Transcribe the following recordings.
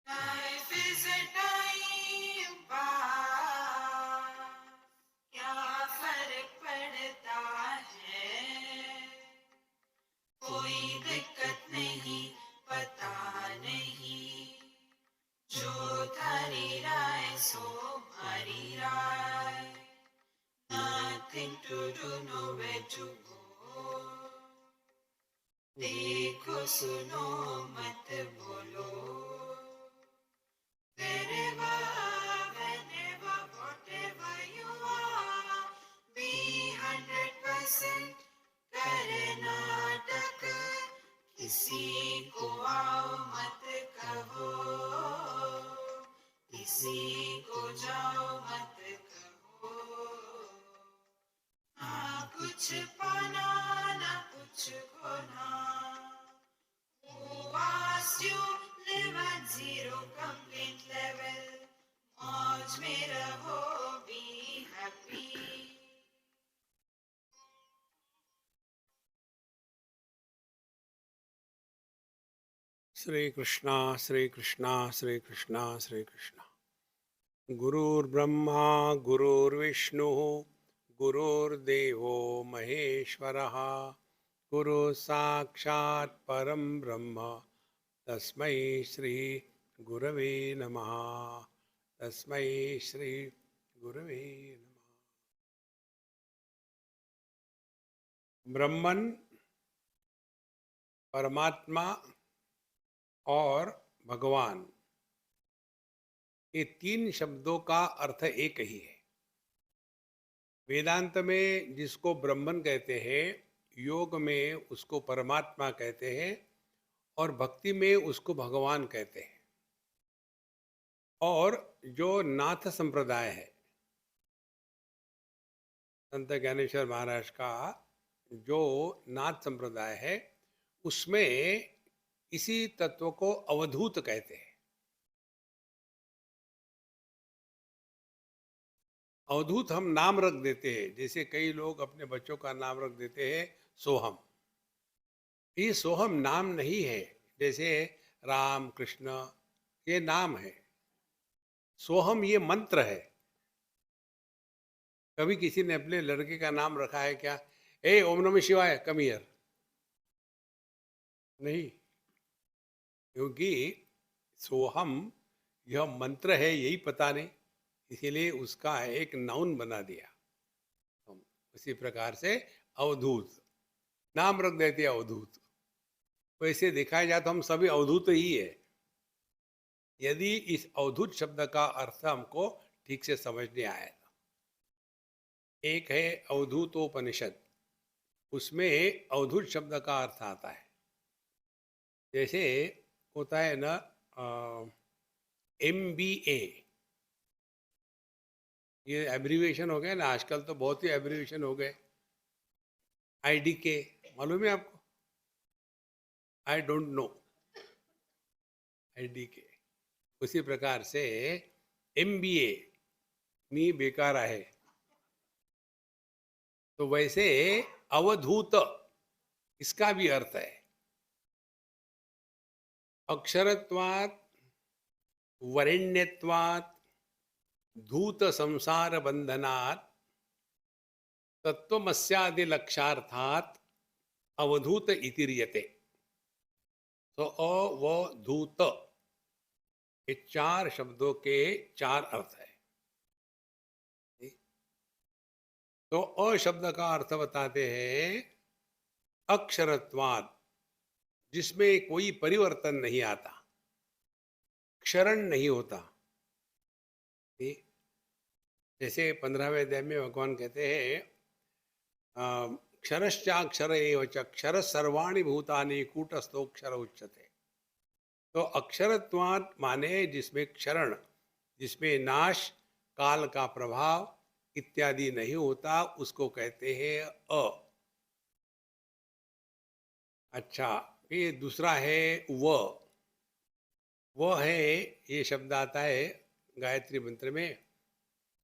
Life is a time pass, क्या फर्क पड़ता है, कोई दिक्कत नहीं, पता नहीं, जो थारी राय सो हमारी राय, nothing to do, nowhere to go, देखो सुनो मत बोलो, wherever, whenever, whatever you are, be 100% Karnataka, किसी को आओ मत कहो, किसी को जाओ मत कहो, ना कुछ पाना ना कुछ खोना, who asked you live at zero complaint level, मौज में रहो, be happy. श्री कृष्णा श्री कृष्णा श्री कृष्णा श्री कृष्णा। गुरुर्ब्रह्मा गुरुर्विष्णु गुरुर्देवो महेश्वरः, गुरु साक्षात् परं ब्रह्म तस्मै श्री गुरवे नमः। तस्मै श्री गुरवे नमः। ब्रह्मन, परमात्मा और भगवान, ये तीन शब्दों का अर्थ एक ही है। वेदांत में जिसको ब्रह्मन कहते हैं, योग में उसको परमात्मा कहते हैं और भक्ति में उसको भगवान कहते हैं। और जो नाथ संप्रदाय है, संत ज्ञानेश्वर महाराज का जो नाथ संप्रदाय है, उसमें इसी तत्व को अवधूत कहते हैं। अवधूत हम नाम रख देते हैं, जैसे कई लोग अपने बच्चों का नाम रख देते हैं सोहम। ये सोहम नाम नहीं है, जैसे राम कृष्ण ये नाम है। सोहम ये मंत्र है। कभी किसी ने अपने लड़के का नाम रखा है क्या, ए ओम नमः शिवाय कम हियर? नहीं, क्योंकि सोहम यह मंत्र है यही पता नहीं, इसीलिए उसका एक नाउन बना दिया। उसी प्रकार से अवधूत नाम रख देते हैं, अवधूत। वैसे देखा जाए तो हम सभी अवधूत ही है, यदि इस अवधूत शब्द का अर्थ हमको ठीक से समझने आया था। एक है अवधूतोपनिषद, उसमें अवधूत शब्द का अर्थ आता है। जैसे होता है ना MBA, ये एब्रीविएशन हो गया ना, आजकल तो बहुत ही एब्रीविएशन हो गए। IDK मालूम है आपको? I don't know IDK। उसी प्रकार से MBA मी बेकार है, तो वैसे अवधूत इसका भी अर्थ है अक्षरत्वात् वरेण्यत्वात् धूत संसार बंधनात् तत्वमस्यादि लक्षार्थात् अवधूत इतिरियते। तो अवधूत ये चार शब्दों के चार अर्थ है। तो अ शब्द का अर्थ बताते हैं अक्षरत्वात्, जिसमें कोई परिवर्तन नहीं आता, क्षरण नहीं होता। जैसे 15वें अध्याय में भगवान कहते हैं क्षरश्चाक्षर एव च क्षर सर्वाणि भूतानि कूटस्थोक्षर उच्यते। तो अक्षरत्वात् माने जिसमें क्षरण, जिसमें नाश, काल का प्रभाव इत्यादि नहीं होता, उसको कहते हैं अ। अच्छा, ये दूसरा है वो है, ये शब्द आता है गायत्री मंत्र में,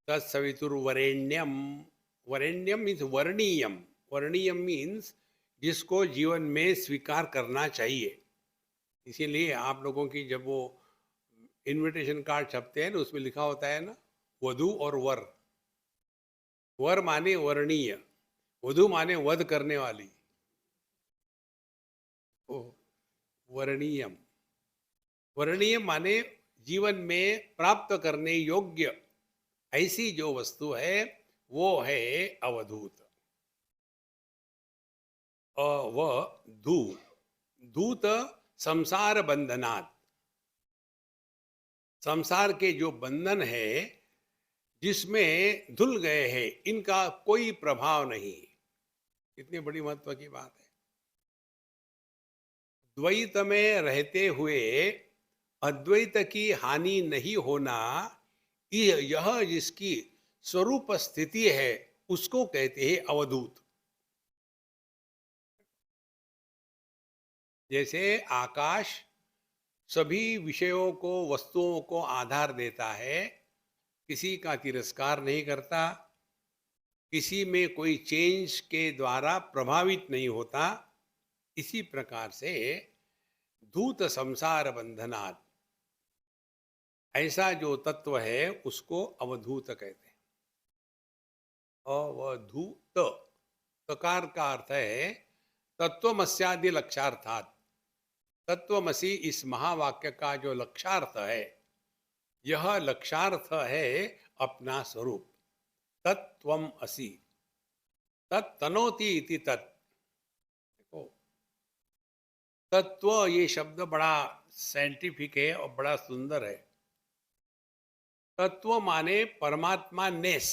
तत्सवितुर्वरेण्यम। वरेण्यम मीन्स वर्णीयम। वर्णीयम मीन्स जिसको जीवन में स्वीकार करना चाहिए। इसीलिए आप लोगों की जब वो इनविटेशन कार्ड छपते हैं ना, उसमें लिखा होता है ना, वधु और वर। वर माने वर्णीय, वधु माने वध करने वाली। ओ, वर्णीयम। वर्णीय माने जीवन में प्राप्त करने योग्य ऐसी जो वस्तु है वो है अवधूत। अवधू, धूत संसार बंधनात्, संसार के जो बंधन है जिसमें धुल गए हैं, इनका कोई प्रभाव नहीं। कितनी बड़ी महत्व की बात है। द्वैत में रहते हुए अद्वैत की हानि नहीं होना, यह जिसकी स्वरूप स्थिति है उसको कहते हैं अवधूत। जैसे आकाश सभी विषयों को, वस्तुओं को आधार देता है, किसी का तिरस्कार नहीं करता, किसी में कोई चेंज के द्वारा प्रभावित नहीं होता, इसी प्रकार से धूत संसार बंधनात्, ऐसा जो तत्व है उसको अवधूत कहते हैं। अवधूत, तकार का अर्थ है तत्वमस्यादि लक्षार्थात। तत्वमसी इस महावाक्य का जो लक्षार्थ है, यह लक्षार्थ है अपना स्वरूप। तत्वम असि, तत्तनोति इति तत्। देखो, तत्व ये शब्द बड़ा साइंटिफिक है और बड़ा सुंदर है। तत्व माने परमात्मा नेस,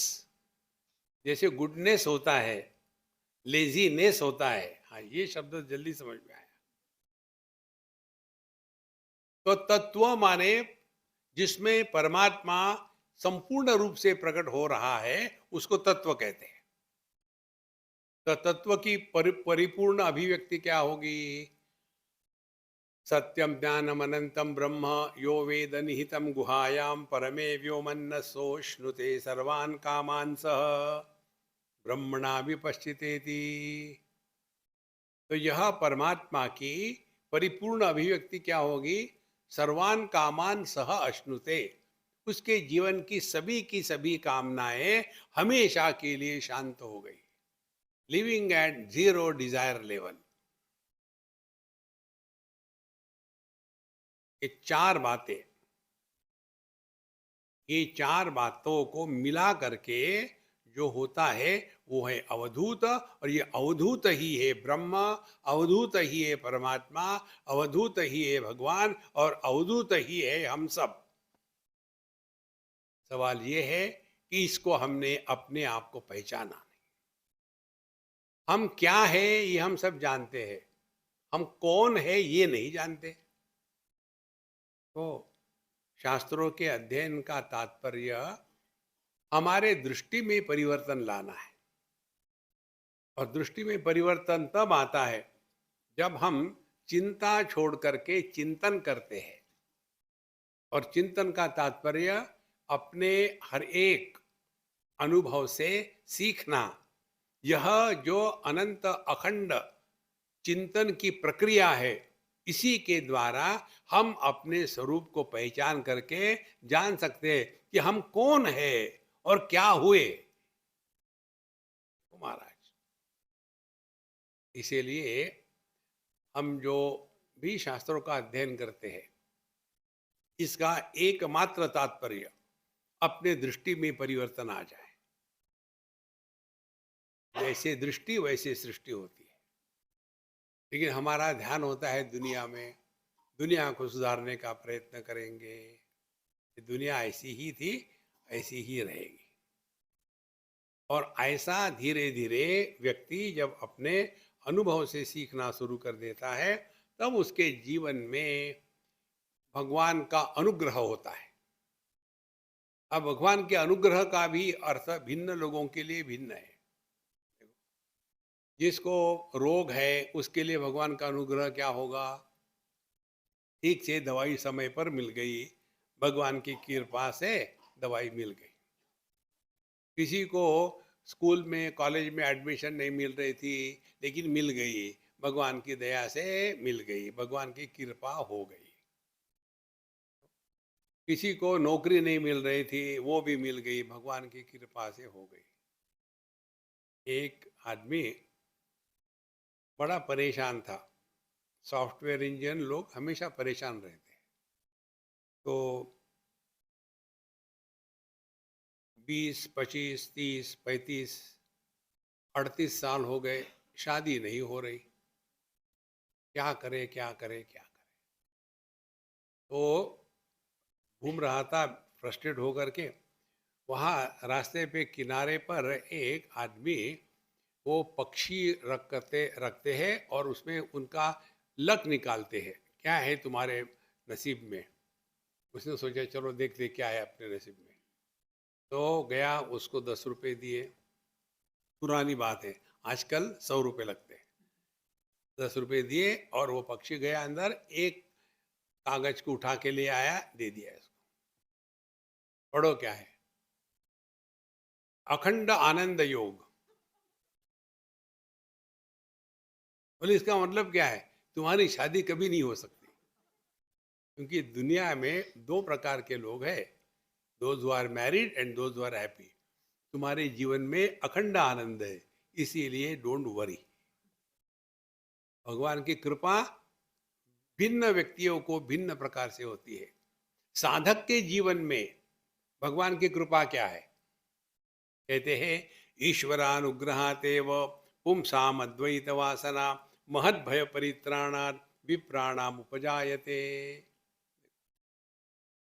जैसे गुडनेस होता है, लेजीनेस होता है। हाँ, ये शब्द जल्दी समझ में आया। तो तत्व माने जिसमें परमात्मा संपूर्ण रूप से प्रकट हो रहा है, उसको तत्व कहते हैं। तो तत्व की परिपूर्ण अभिव्यक्ति क्या होगी? सत्यम ज्ञानम अनंतम ब्रह्म यो वेद निहितम गुहायाम परमे व्योमन्न सोष्णुते सर्वान् कामान् सह ब्रह्मणा विपश्चितेति। तो यह परमात्मा की परिपूर्ण अभिव्यक्ति क्या होगी? सर्वान् कामान् सह अश्नुते, उसके जीवन की सभी कामनाएं हमेशा के लिए शांत हो गई, living at zero desire level. ये चार बातें, ये चार बातों को मिला करके जो होता है वो है अवधूत। और ये अवधूत ही है ब्रह्म, अवधूत ही है परमात्मा, अवधूत ही है भगवान, और अवधूत ही है हम सब। सवाल ये है कि इसको हमने अपने आप को पहचाना नहीं। हम क्या है ये हम सब जानते हैं, हम कौन है ये नहीं जानते। तो शास्त्रों के अध्ययन का तात्पर्य हमारे दृष्टि में परिवर्तन लाना है। और दृष्टि में परिवर्तन तब आता है जब हम चिंता छोड़ करके चिंतन करते हैं। और चिंतन का तात्पर्य अपने हर एक अनुभव से सीखना। यह जो अनंत अखंड चिंतन की प्रक्रिया है, इसी के द्वारा हम अपने स्वरूप को पहचान करके जान सकते हैं कि हम कौन है और क्या हुए। तो महाराज, इसीलिए हम जो भी शास्त्रों का अध्ययन करते हैं, इसका एकमात्र तात्पर्य अपने दृष्टि में परिवर्तन आ जाए। जैसे दृष्टि वैसे सृष्टि होती है। लेकिन हमारा ध्यान होता है दुनिया में, दुनिया को सुधारने का प्रयत्न करेंगे, दुनिया ऐसी ही थी ऐसी ही रहेगी। और ऐसा धीरे धीरे व्यक्ति जब अपने अनुभव से सीखना शुरू कर देता है, तब उसके जीवन में भगवान का अनुग्रह होता है। अब भगवान के अनुग्रह का भी अर्थ भिन्न लोगों के लिए भिन्न है। जिसको रोग है उसके लिए भगवान का अनुग्रह क्या होगा? ठीक से दवाई समय पर मिल गई, भगवान की कृपा से दवाई मिल गई। किसी को स्कूल में कॉलेज में एडमिशन नहीं मिल रही थी, लेकिन मिल गई, भगवान की दया से मिल गई, भगवान की कृपा हो गई। किसी को नौकरी नहीं मिल रही थी, वो भी मिल गई, भगवान की कृपा से हो गई। एक आदमी बड़ा परेशान था। सॉफ्टवेयर इंजीनियर लोग हमेशा परेशान रहते हैं। तो 20, 25, 30, 35, 38 साल हो गए, शादी नहीं हो रही। क्या करे, क्या करे, क्या करे? तो घूम रहा था फ्रस्ट्रेट होकर के। वहाँ रास्ते पे किनारे पर एक आदमी वो पक्षी रखते रखते हैं और उसमें उनका लक निकालते हैं, क्या है तुम्हारे नसीब में। उसने सोचा चलो देखते क्या है अपने नसीब में। तो गया, उसको 10 रुपए दिए। पुरानी बात है, आजकल 100 रुपये लगते हैं। 10 रुपये दिए और वो पक्षी गया अंदर, एक कागज को उठा के ले आया, दे दिया इसको। पढ़ो क्या है, अखंड आनंद योग। बोले इसका मतलब क्या है? तुम्हारी शादी कभी नहीं हो सकती, क्योंकि दुनिया में दो प्रकार के लोग हैं, those who are married and those who are happy. तुम्हारे जीवन में अखंड आनंद है, इसीलिए डोंट वरी। भगवान की कृपा भिन्न व्यक्तियों को भिन्न प्रकार से होती है। साधक के जीवन में भगवान की कृपा क्या है? कहते हैं ईश्वरानुग्रहातेव पुंसाम अद्वैत वासना महद भय परित्राणात् विप्राणाम उपजायते।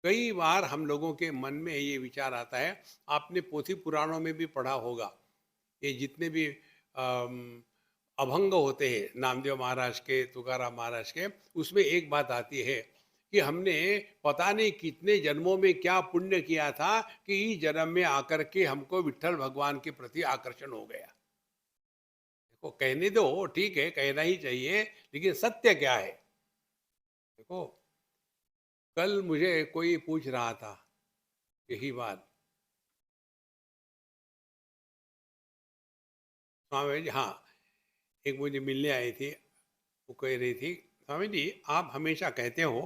कई बार हम लोगों के मन में ये विचार आता है, आपने पोथी पुराणों में भी पढ़ा होगा, ये जितने भी अभंग होते हैं नामदेव महाराज के, तुकाराम महाराज के, उसमें एक बात आती है कि हमने पता नहीं कितने जन्मों में क्या पुण्य किया था कि इस जन्म में आकर के हमको विट्ठल भगवान के प्रति आकर्षण हो गया। देखो, कहने दो, ठीक है, कहना ही चाहिए, लेकिन सत्य क्या है? देखो, कल मुझे कोई पूछ रहा था यही बात, स्वामी जी, हाँ, एक मुझे मिलने आई थी, वो कह रही थी स्वामी जी आप हमेशा कहते हो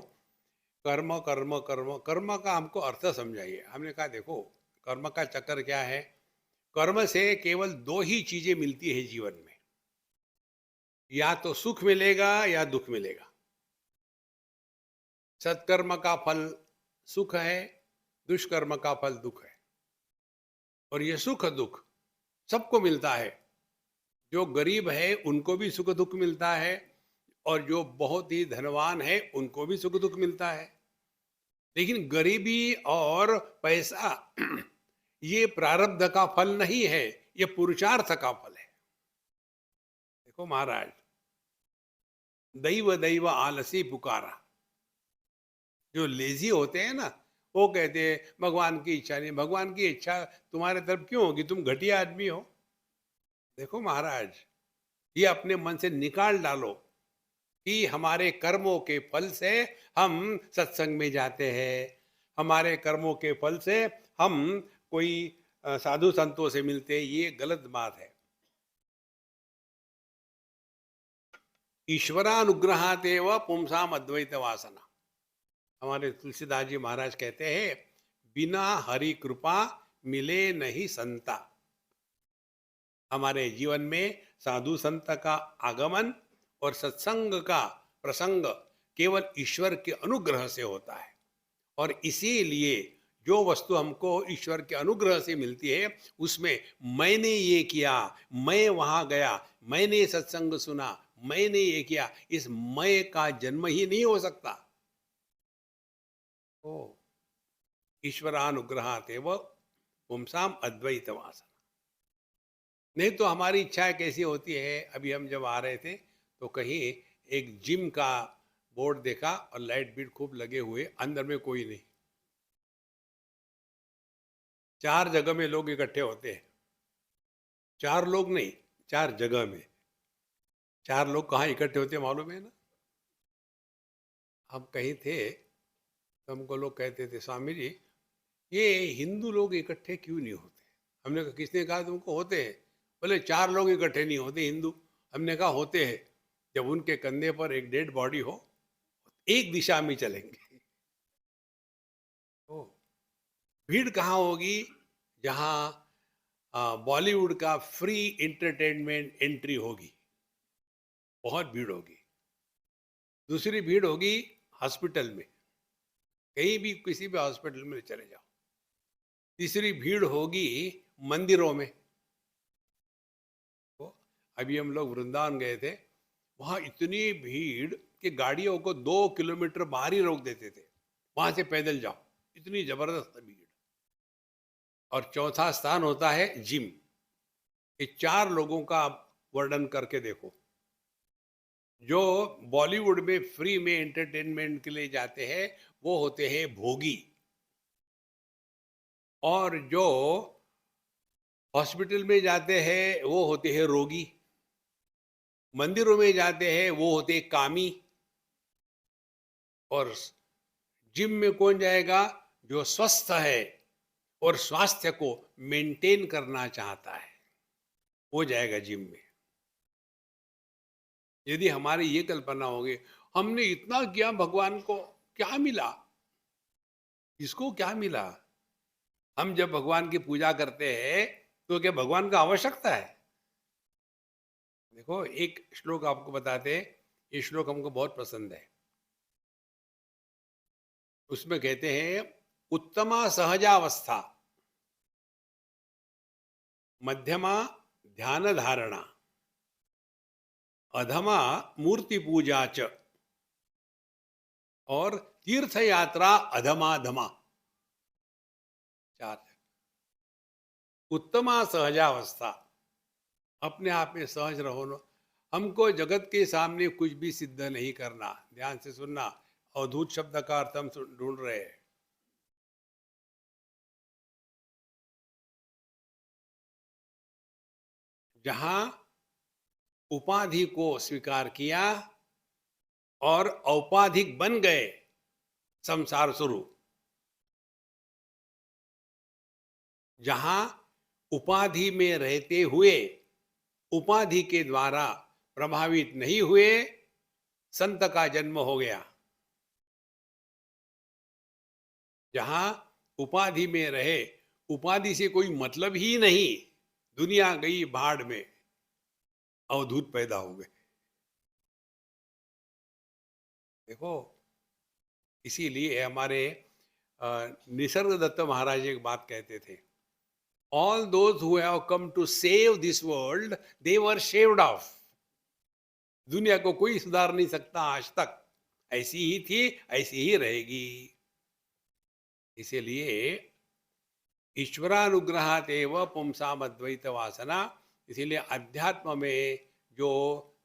कर्म कर्म कर्म, कर्म का हमको अर्थ समझाइए। हमने कहा देखो, कर्म का चक्कर क्या है, कर्म से केवल दो ही चीजें मिलती है जीवन में, या तो सुख मिलेगा या दुख मिलेगा। सत्कर्म का फल सुख है, दुष्कर्म का फल दुख है। और ये सुख दुख सबको मिलता है। जो गरीब है उनको भी सुख दुख मिलता है, और जो बहुत ही धनवान है उनको भी सुख दुख मिलता है। लेकिन गरीबी और पैसा ये प्रारब्ध का फल नहीं है, ये पुरुषार्थ का फल है। देखो महाराज, दैव दैव आलसी पुकारा। जो लेजी होते हैं ना, वो कहते हैं भगवान की इच्छा नहीं। भगवान की इच्छा तुम्हारे तरफ क्यों होगी? तुम घटिया आदमी हो। देखो महाराज, ये अपने मन से निकाल डालो कि हमारे कर्मों के फल से हम सत्संग में जाते हैं, हमारे कर्मों के फल से हम कोई साधु संतों से मिलते हैं। ये गलत बात है। ईश्वरानुग्रहातेव पुंसाम अद्वैत वासना। हमारे तुलसीदास जी महाराज कहते हैं बिना हरि कृपा मिले नहीं संता। हमारे जीवन में साधु संत का आगमन और सत्संग का प्रसंग केवल ईश्वर के अनुग्रह से होता है। और इसीलिए जो वस्तु हमको ईश्वर के अनुग्रह से मिलती है, उसमें मैंने ये किया, मैं वहां गया, मैंने सत्संग सुना, मैंने ये किया, इस मैं का जन्म ही नहीं हो सकता। ओ ईश्वरानुग्रहातेव पुंसाम अद्वैत वासना। नहीं तो हमारी इच्छाएं कैसी होती है। अभी हम जब आ रहे थे तो कहीं एक जिम का बोर्ड देखा और लाइट बीट खूब लगे हुए, अंदर में कोई नहीं। 4 जगह में लोग इकट्ठे होते हैं। 4 लोग नहीं, 4 जगह में। 4 लोग कहाँ इकट्ठे होते हैं मालूम है ना? हम कहीं थे तो हमको लोग कहते थे स्वामी जी ये हिंदू लोग इकट्ठे क्यों नहीं होते? हमने कहा किसने कहा तुमको होते हैं? बोले 4 लोग इकट्ठे नहीं होते हिंदू। हमने कहा होते हैं, जब उनके कंधे पर एक डेड बॉडी हो, एक दिशा में चलेंगे। भीड़ कहाँ होगी? जहाँ बॉलीवुड का फ्री एंटरटेनमेंट एंट्री होगी, बहुत भीड़ होगी। दूसरी भीड़ होगी हॉस्पिटल में, कहीं भी किसी भी हॉस्पिटल में चले जाओ। तीसरी भीड़ होगी मंदिरों में। तो अभी हम लोग वृंदावन गए थे, वहाँ इतनी भीड़ कि गाड़ियों को 2 किलोमीटर बाहर ही रोक देते थे, वहां से पैदल जाओ, इतनी जबरदस्त भीड़। और चौथा स्थान होता है जिम। ये चार लोगों का आप वर्णन करके देखो, जो बॉलीवुड में फ्री में एंटरटेनमेंट के लिए जाते हैं वो होते हैं भोगी, और जो हॉस्पिटल में जाते हैं वो होते हैं रोगी, मंदिरों में जाते हैं वो होते हैं कामी, और जिम में कौन जाएगा? जो स्वस्थ है और स्वास्थ्य को मेंटेन करना चाहता है, वो जाएगा जिम में। यदि हमारी ये कल्पना होगी, हमने इतना किया भगवान को, क्या मिला? इसको क्या मिला? हम जब भगवान की पूजा करते हैं तो क्या भगवान का आवश्यकता है? देखो, एक श्लोक आपको बताते हैं, ये श्लोक हमको बहुत पसंद है। उसमें कहते हैं, उत्तमा सहजावस्था, मध्यमा ध्यान धारणा, अधमा मूर्ति पूजा च, और तीर्थ यात्रा अधमाधमा। चार है। उत्तमा सहजावस्था, अपने आप में सहज रहो न। हमको जगत के सामने कुछ भी सिद्ध नहीं करना। ध्यान से सुनना, अवधूत शब्द का अर्थ हम ढूंढ रहे हैं। जहां उपाधि को स्वीकार किया और औपाधिक बन गए, संसार स्वरूप। जहां उपाधि में रहते हुए उपाधि के द्वारा प्रभावित नहीं हुए, संत का जन्म हो गया। जहां उपाधि में रहे, उपाधि से कोई मतलब ही नहीं, दुनिया गई भाड़ में, अवधूत पैदा हो गए। देखो, इसीलिए हमारे निसर्ग दत्त महाराज एक बात कहते थे, all those who have come to save this world, they were shaved off. दुनिया को कोई सुधार नहीं सकता आज तक, ऐसी ही थी, ऐसी ही रहेगी। इसीलिए ईश्वरानुग्रहात एव पुंसाम अद्वैत वासना, इसीलिए अध्यात्म में जो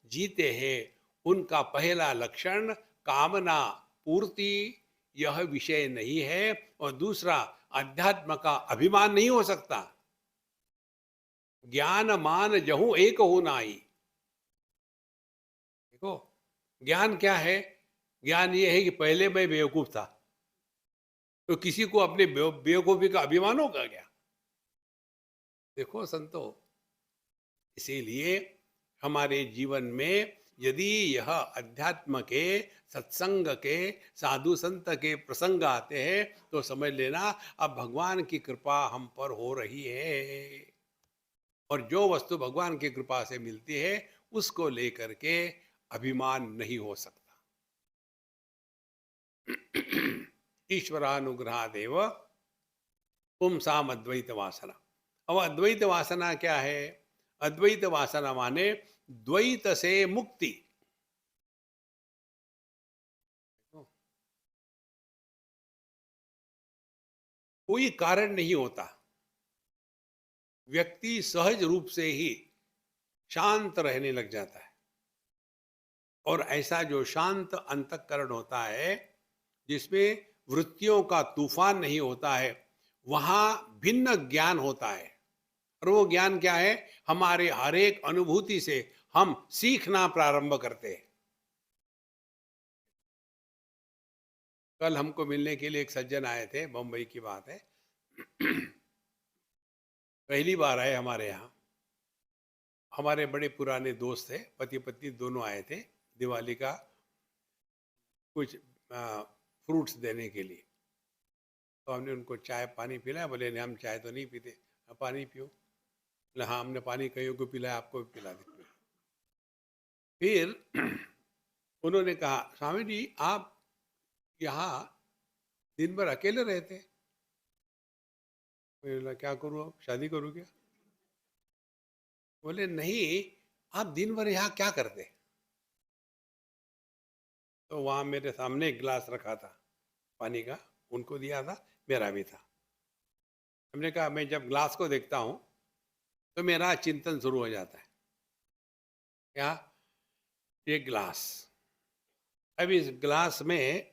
जीते हैं उनका पहला लक्षण कामना पूर्ति, यह विषय नहीं है। और दूसरा, अध्यात्म का अभिमान नहीं हो सकता। ज्ञान मान जहू एक हो नाई। देखो, ज्ञान क्या है? ज्ञान ये है कि पहले मैं बेवकूफ था, तो किसी को अपने बेवकूफी का अभिमान होगा क्या? देखो संतो, इसीलिए हमारे जीवन में यदि यह अध्यात्म के, सत्संग के, साधु संत के प्रसंग आते हैं तो समझ लेना अब भगवान की कृपा हम पर हो रही है। और जो वस्तु भगवान की कृपा से मिलती है उसको लेकर के अभिमान नहीं हो सकता। ईश्वरानुग्रहादेव पुंसाम अद्वैत वासना। अब अद्वैत वासना क्या है? अद्वैत वासना माने द्वैत से मुक्ति। कोई कारण नहीं होता, व्यक्ति सहज रूप से ही शांत रहने लग जाता है। और ऐसा जो शांत अंतःकरण होता है, जिसमें वृत्तियों का तूफान नहीं होता है, वहां भिन्न ज्ञान होता है। और वो ज्ञान क्या है? हमारे हर एक अनुभूति से हम सीखना प्रारंभ करते हैं। कल हमको मिलने के लिए एक सज्जन आए थे, बम्बई की बात है। पहली बार आए हमारे यहाँ। हमारे बड़े पुराने दोस्त थे, पति पत्नी दोनों आए थे दिवाली का कुछ फ्रूट्स देने के लिए। तो हमने उनको चाय पानी पिलाया, बोले नहीं हम चाय तो नहीं पीते, "आप पानी पियो।" बोले हाँ हमने पानी कईयों को पिलाया, आपको भी पिला देते हैं। फिर उन्होंने कहा स्वामी जी आप यहाँ दिन भर अकेले रहते हैं। मैंने बोला क्या करूँ अब, शादी करूँ क्या? बोले नहीं, आप दिन भर यहाँ क्या करते? तो वहाँ मेरे सामने एक गिलास रखा था पानी का, उनको दिया था, मेरा भी था। हमने कहा मैं जब ग्लास को देखता हूँ तो मेरा चिंतन शुरू हो जाता है। क्या? ये ग्लास, अब इस ग्लास में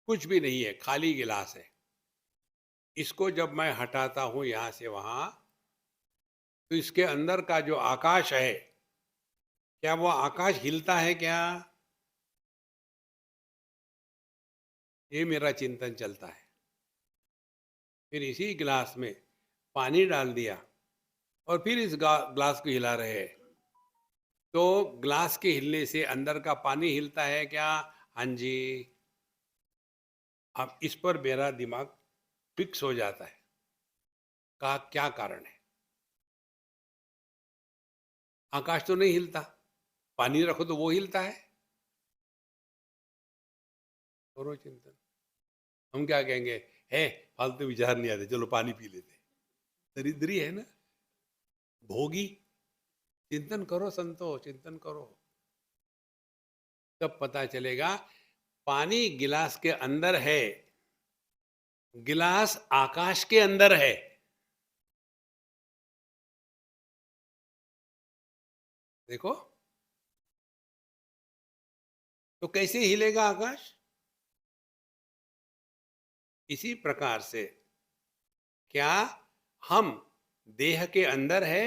कुछ भी नहीं है, खाली गिलास है। इसको जब मैं हटाता हूँ यहाँ से वहाँ, तो इसके अंदर का जो आकाश है, क्या वो आकाश हिलता है क्या? ये मेरा चिंतन चलता है। फिर इसी गिलास में पानी डाल दिया और फिर इस ग्लास को हिला रहे हैं। तो ग्लास के हिलने से अंदर का पानी हिलता है क्या? हाँ जी। अब इस पर मेरा दिमाग फिक्स हो जाता है, का क्या कारण है? आकाश तो नहीं हिलता, पानी रखो तो वो हिलता है। करो चिंतन। हम क्या कहेंगे, है फालतू विचार नहीं आते, चलो पानी पी लेते। दरिद्री है ना, भोगी। चिंतन करो संतो, चिंतन करो, तब पता चलेगा पानी गिलास के अंदर है, गिलास आकाश के अंदर है। देखो, तो कैसे हिलेगा आकाश? इसी प्रकार से क्या हम देह के अंदर है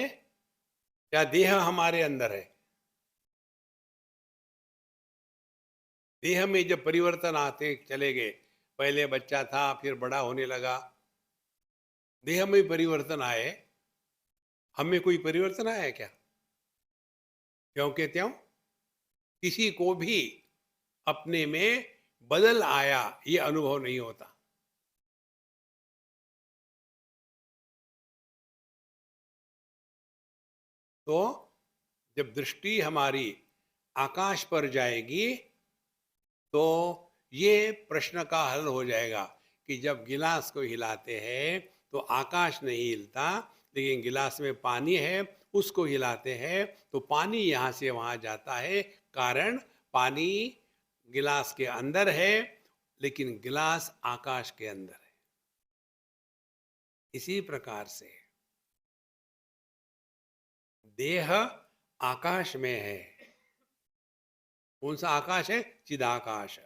या देह हमारे अंदर है? देह में जब परिवर्तन आते चले गए, पहले बच्चा था फिर बड़ा होने लगा, देह में परिवर्तन आए, हम में कोई परिवर्तन आया क्या? क्यों के त्यों? किसी को भी अपने में बदल आया ये अनुभव नहीं होता। तो जब दृष्टि हमारी आकाश पर जाएगी तो ये प्रश्न का हल हो जाएगा कि जब गिलास को हिलाते हैं तो आकाश नहीं हिलता, लेकिन गिलास में पानी है उसको हिलाते हैं तो पानी यहाँ से वहाँ जाता है, कारण पानी गिलास के अंदर है लेकिन गिलास आकाश के अंदर है। इसी प्रकार से देह आकाश में है। कौन सा आकाश है? चिदाकाश।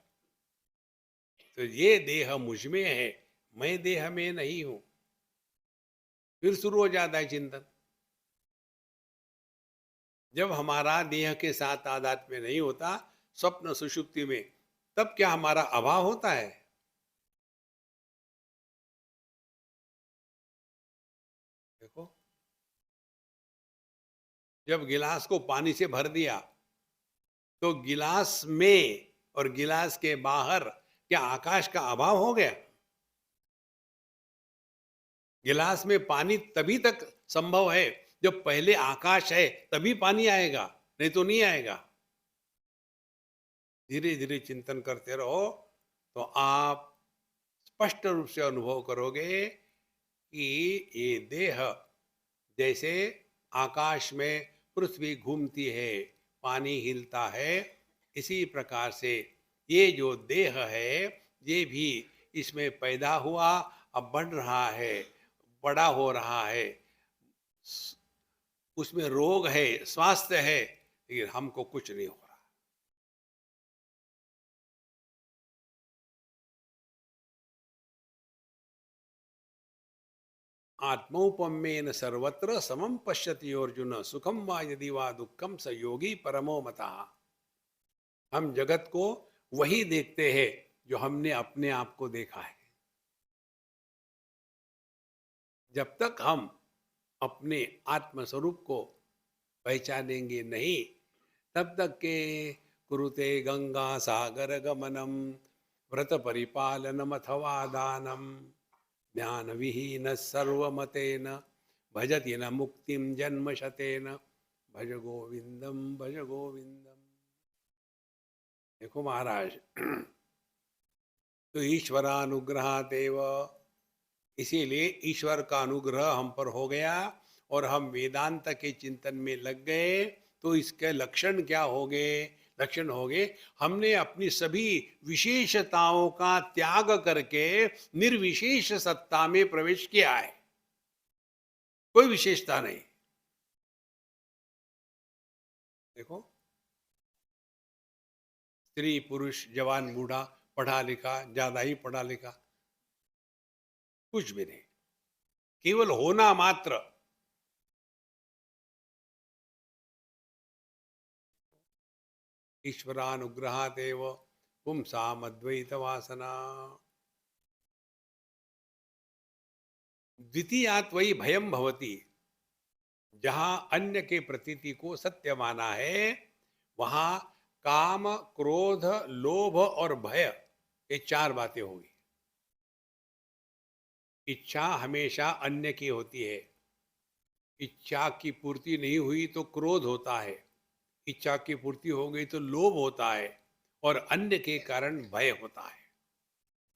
तो ये देह मुझ में है, मैं देह में नहीं हूं। फिर शुरू हो जाता है चिंतन। जब हमारा देह के साथ तादाद में नहीं होता, स्वप्न सुषुप्ति में, तब क्या हमारा अभाव होता है? देखो, जब गिलास को पानी से भर दिया तो गिलास में और गिलास के बाहर क्या आकाश का अभाव हो गया? गिलास में पानी तभी तक संभव है जब पहले आकाश है, तभी पानी आएगा, नहीं तो नहीं आएगा। धीरे धीरे चिंतन करते रहो तो आप स्पष्ट रूप से अनुभव करोगे कि ये देह जैसे आकाश में पृथ्वी घूमती है, पानी हिलता है, इसी प्रकार से ये जो देह है ये भी इसमें पैदा हुआ, अब बढ़ रहा है, बड़ा हो रहा है, उसमें रोग है, स्वास्थ्य है, लेकिन हमको कुछ नहीं हो रहा। आत्मौपम्येन सर्वत्र समम पश्यति अर्जुन सुखम वा यदि वा दुखम स योगी परमो मतः। हम जगत को वही देखते हैं जो हमने अपने आप को देखा है। जब तक हम अपने आत्म स्वरूप को पहचानेंगे नहीं, तब तक के कुरुते गंगा सागर गमनम, व्रत परिपालनमथवा दानम ज्ञान विहीन सर्वमतेन भजति न मुक्तिम जन्म शतेन भज गोविंदम भज गोविंदम। देखो महाराज, तो ईश्वरानुग्रहादेव, इसीलिए ईश्वर का अनुग्रह हम पर हो गया और हम वेदांत के चिंतन में लग गए। तो इसके लक्षण क्या हो गए? लक्षण हो गए, हमने अपनी सभी विशेषताओं का त्याग करके निर्विशेष सत्ता में प्रवेश किया है। कोई विशेषता नहीं। देखो, स्त्री पुरुष जवान बूढ़ा, पढ़ा लिखा ज्यादा ही पढ़ा लिखा, कुछ भी नहीं, केवल होना मात्र। ईश्वरानुग्रहादेव पुंसाम अद्वैत वासना। द्वितीयात् वही भयम भवती, जहां अन्य के प्रतीति को सत्य माना है, वहां काम क्रोध लोभ और भय, ये चार बातें होगी। इच्छा हमेशा अन्य की होती है। इच्छा की पूर्ति नहीं हुई तो क्रोध होता है, इच्छा की पूर्ति हो गई तो लोभ होता है, और अन्य के कारण भय होता है।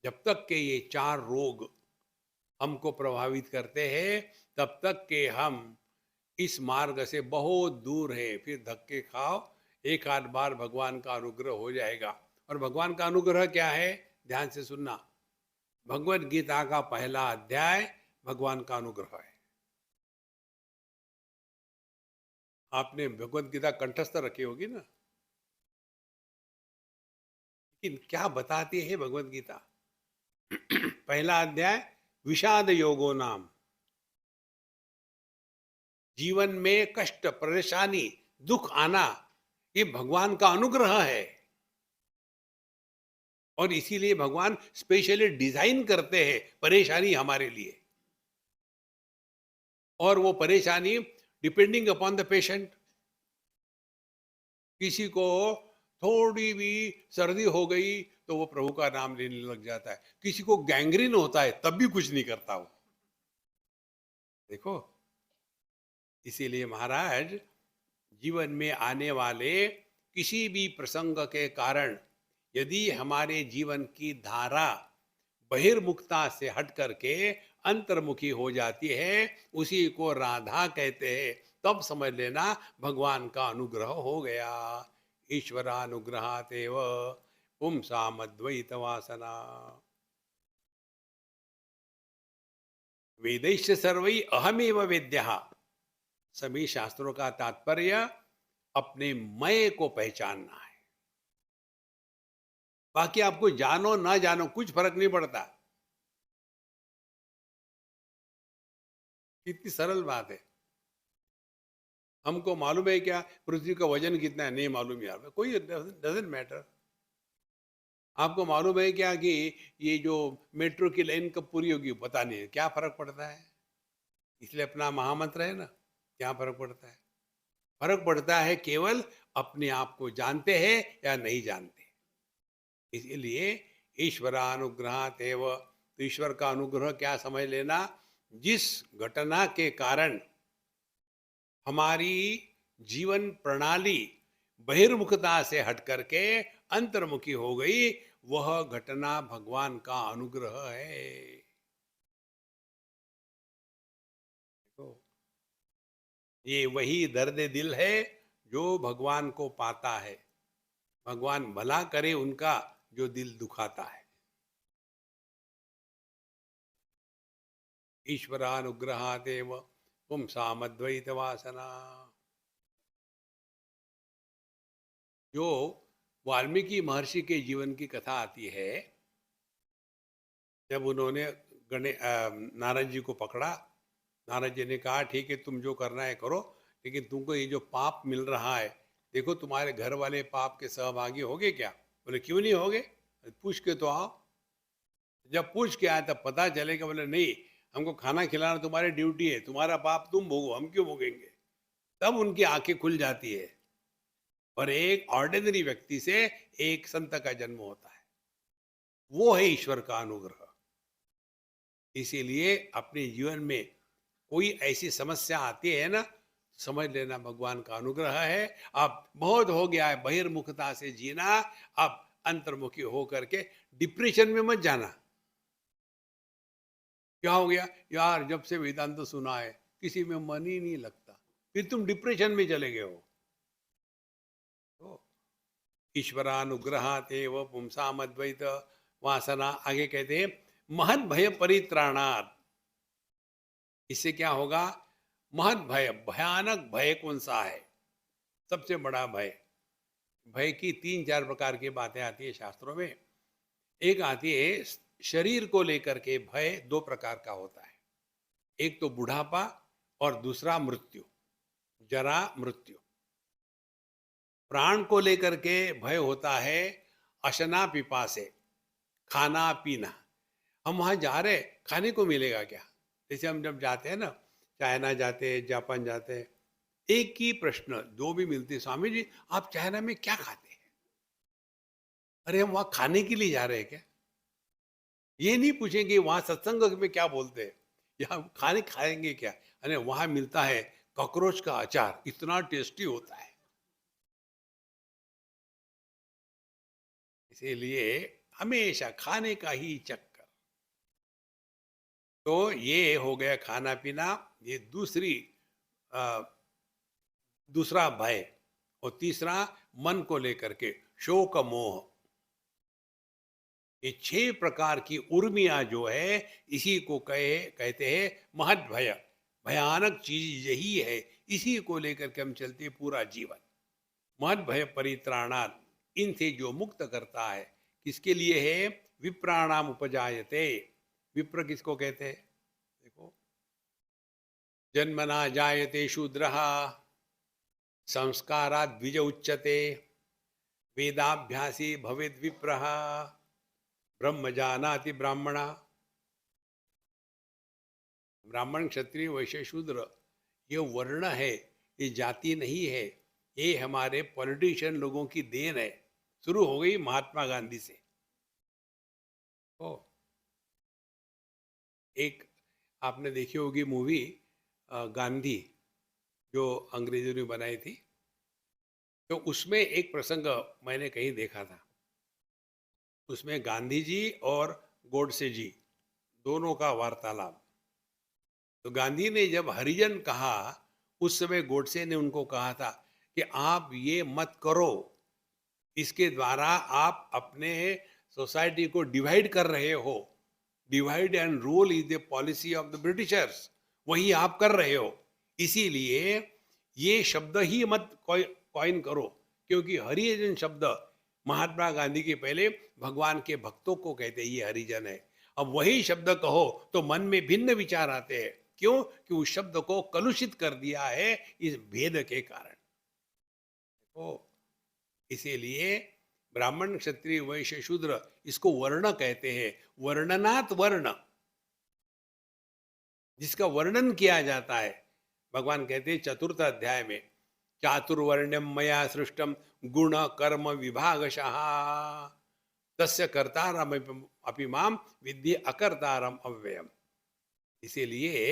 जब तक के ये चार रोग हमको प्रभावित करते हैं, तब तक के हम इस मार्ग से बहुत दूर है। फिर धक्के खाओ, एक आध बार भगवान का अनुग्रह हो जाएगा। और भगवान का अनुग्रह क्या है? ध्यान से सुनना, भगवत गीता का पहला अध्याय भगवान का अनुग्रह है। आपने भगवत गीता कंठस्थ रखी होगी ना, लेकिन क्या बताती है भगवत गीता? पहला अध्याय, विषाद योगो नाम। जीवन में कष्ट परेशानी दुख आना, ये भगवान का अनुग्रह है। और इसीलिए भगवान स्पेशली डिजाइन करते हैं परेशानी हमारे लिए। और वो परेशानी डिपेंडिंग अपॉन द पेशेंट। किसी को थोड़ी भी सर्दी हो गई तो वो प्रभु का नाम लेने लग जाता है, किसी को गैंग्रीन होता है तब भी कुछ नहीं करता वो। देखो, इसीलिए महाराज, जीवन में आने वाले किसी भी प्रसंग के कारण यदि हमारे जीवन की धारा बहिर्मुखता से हट करके अंतर्मुखी हो जाती है, उसी को राधा कहते हैं, तब समझ लेना भगवान का अनुग्रह हो गया। ईश्वरानुग्रहातेव पुंसाम अद्वैत वासना। वेदैश्च सर्वै अहमेव वेद्यः। सभी शास्त्रों का तात्पर्य अपने मैं को पहचानना है। बाकी आपको जानो ना जानो कुछ फर्क नहीं पड़ता। कितनी सरल बात है। हमको मालूम है क्या पृथ्वी का वजन कितना है? नहीं मालूम यार, कोई डजंट मैटर। आपको मालूम है क्या कि ये जो मेट्रो की लाइन कब पूरी होगी? पता नहीं है, क्या फर्क पड़ता है? इसलिए अपना महामंत्र है ना, क्या फर्क पड़ता है? फर्क पड़ता है केवल अपने आप को जानते हैं या नहीं जानते। इसीलिए ईश्वरानुग्रहात् एव, तो ईश्वर का अनुग्रह क्या समझ लेना? जिस घटना के कारण हमारी जीवन प्रणाली बहिर्मुखता से हट करके अंतर्मुखी हो गई, वह घटना भगवान का अनुग्रह है। तो ये वही दर्द दिल है जो भगवान को पाता है। भगवान भला करे उनका जो दिल दुखाता है। ईश्वरानुग्रहादेव पुंसामद्वैत वासना। जो वाल्मीकि महर्षि के जीवन की कथा आती है, जब उन्होंने नारद जी को पकड़ा, नारद जी ने कहा ठीक है तुम जो करना है करो, लेकिन तुमको ये जो पाप मिल रहा है, देखो तुम्हारे घर वाले पाप के सहभागी होगे क्या? बोले क्यों नहीं होगे, पूछ के तो आओ। जब पूछ के आया तब पता चलेगा। बोले नहीं, हमको खाना खिलाना तुम्हारी ड्यूटी है, तुम्हारा पाप तुम भोगो, हम क्यों भोगेंगे? तब उनकी आंखें खुल जाती है और एक ऑर्डिनरी व्यक्ति से एक संत का जन्म होता है। वो है ईश्वर का अनुग्रह। इसीलिए अपने जीवन में कोई ऐसी समस्या आती है ना, समझ लेना भगवान का अनुग्रह है। अब बहुत हो गया है बहिर्मुखता से जीना, अब अंतर्मुखी हो करके डिप्रेशन में मत जाना। क्या हो गया यार, जब से वेदांत सुना है किसी में मन ही नहीं लगता, फिर तुम डिप्रेशन में चले गए हो। तो ईश्वरानुग्रहात् एव पुंसाम अद्वैत वासना, आगे कहते हैं महद भय परित्राणात्। इससे क्या होगा? महद भय, भयानक भय कौन सा है? सबसे बड़ा भय। भय की तीन चार प्रकार की बातें आती है शास्त्रों में। एक आती है शरीर को लेकर के भय, दो प्रकार का होता है। एक तो बुढ़ापा और दूसरा मृत्यु, जरा मृत्यु। प्राण को लेकर के भय होता है अशना पिपासे, खाना पीना। हम वहाँ जा रहे, खाने को मिलेगा क्या? जैसे हम जब जाते हैं ना, चाइना जाते हैं, जापान जाते हैं, एक ही प्रश्न जो भी मिलती है, स्वामी जी आप चाइना में क्या खाते हैं? अरे हम वहाँ खाने के लिए जा रहे हैं क्या? ये नहीं पूछेंगे वहाँ सत्संग में क्या बोलते हैं, या हम खाने खाएंगे क्या? अरे वहाँ मिलता है कॉकरोच का अचार, इतना टेस्टी होता है। इसीलिए हमेशा खाने का ही चक्कर। तो ये हो गया खाना पीना। ये अ, दूसरा भय। और तीसरा मन को लेकर के शोक मोह। ये छह प्रकार की उर्मियां जो है, इसी को कहते हैं महद भय। भयानक चीज यही है, इसी को लेकर के हम चलते हैं पूरा जीवन। महद भय परित्राणात्, इनसे जो मुक्त करता है, किसके लिए है? विप्राणाम उपजायते। विप्र किसको कहते हैं? देखो, जन्मना जायते शूद्रः, संस्कारात् द्विज उच्यते, वेदाभ्यासी भवेद विप्रः, ब्रह्म जानाति ब्राह्मणा। ब्राह्मण क्षत्रिय वैश्य शूद्र ये वर्ण है, ये जाति नहीं है। ये हमारे पॉलिटिशियन लोगों की देन है, शुरू हो गई महात्मा गांधी से। ओ, एक आपने देखी होगी मूवी गांधी, जो अंग्रेजों ने बनाई थी। तो उसमें एक प्रसंग मैंने कहीं देखा था। उसमें गांधी जी और गोडसे जी दोनों का वार्तालाप। तो गांधी ने जब हरिजन कहा, उस समय गोडसे ने उनको कहा था कि आप ये मत करो, इसके द्वारा आप अपने सोसाइटी को डिवाइड कर रहे हो। Divide and rule is the policy of the Britishers, वही आप कर रहे हो। इसीलिए ये शब्द ही मत कॉइन करो, क्योंकि हरिजन शब्द महात्मा गांधी के पहले भगवान के भक्तों को कहते ये हरिजन है। अब वही शब्द कहो तो मन में भिन्न विचार आते हैं। क्यों? कि उस शब्द को कलुषित कर दिया है इस भेद के कारण। तो इसीलिए ब्राह्मण क्षत्रिय वैश्य शूद्र, इसको वर्ण कहते हैं। वर्णनात् वर्ण, जिसका वर्णन किया जाता है। भगवान कहते हैं चतुर्थ अध्याय में, चातुर्वर्ण्यम मया सृष्टम गुण कर्म विभागशः, तस्य कर्तारम अपि माम विद्धि अकर्तारम अव्ययम। इसीलिए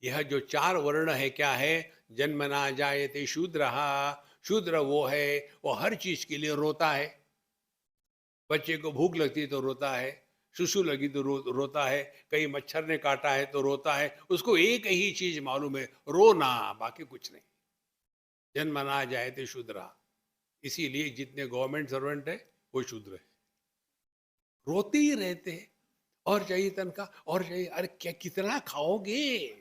यह जो चार वर्ण है, क्या है? जन्मना जायते शूद्रः, शूद्र वो है वो हर चीज के लिए रोता है। बच्चे को भूख लगती तो रोता है, सुसु लगी तो रोता है, कहीं मच्छर ने काटा है तो रोता है। उसको एक ही चीज मालूम है, रोना, बाकी कुछ नहीं। जन्मना जायते शूद्रा। इसीलिए जितने गवर्नमेंट सर्वेंट है वो शूद्र है, रोते ही रहते हैं। और चाहिए तनख्वाह, और चाहिए, अरे क्या कितना खाओगे?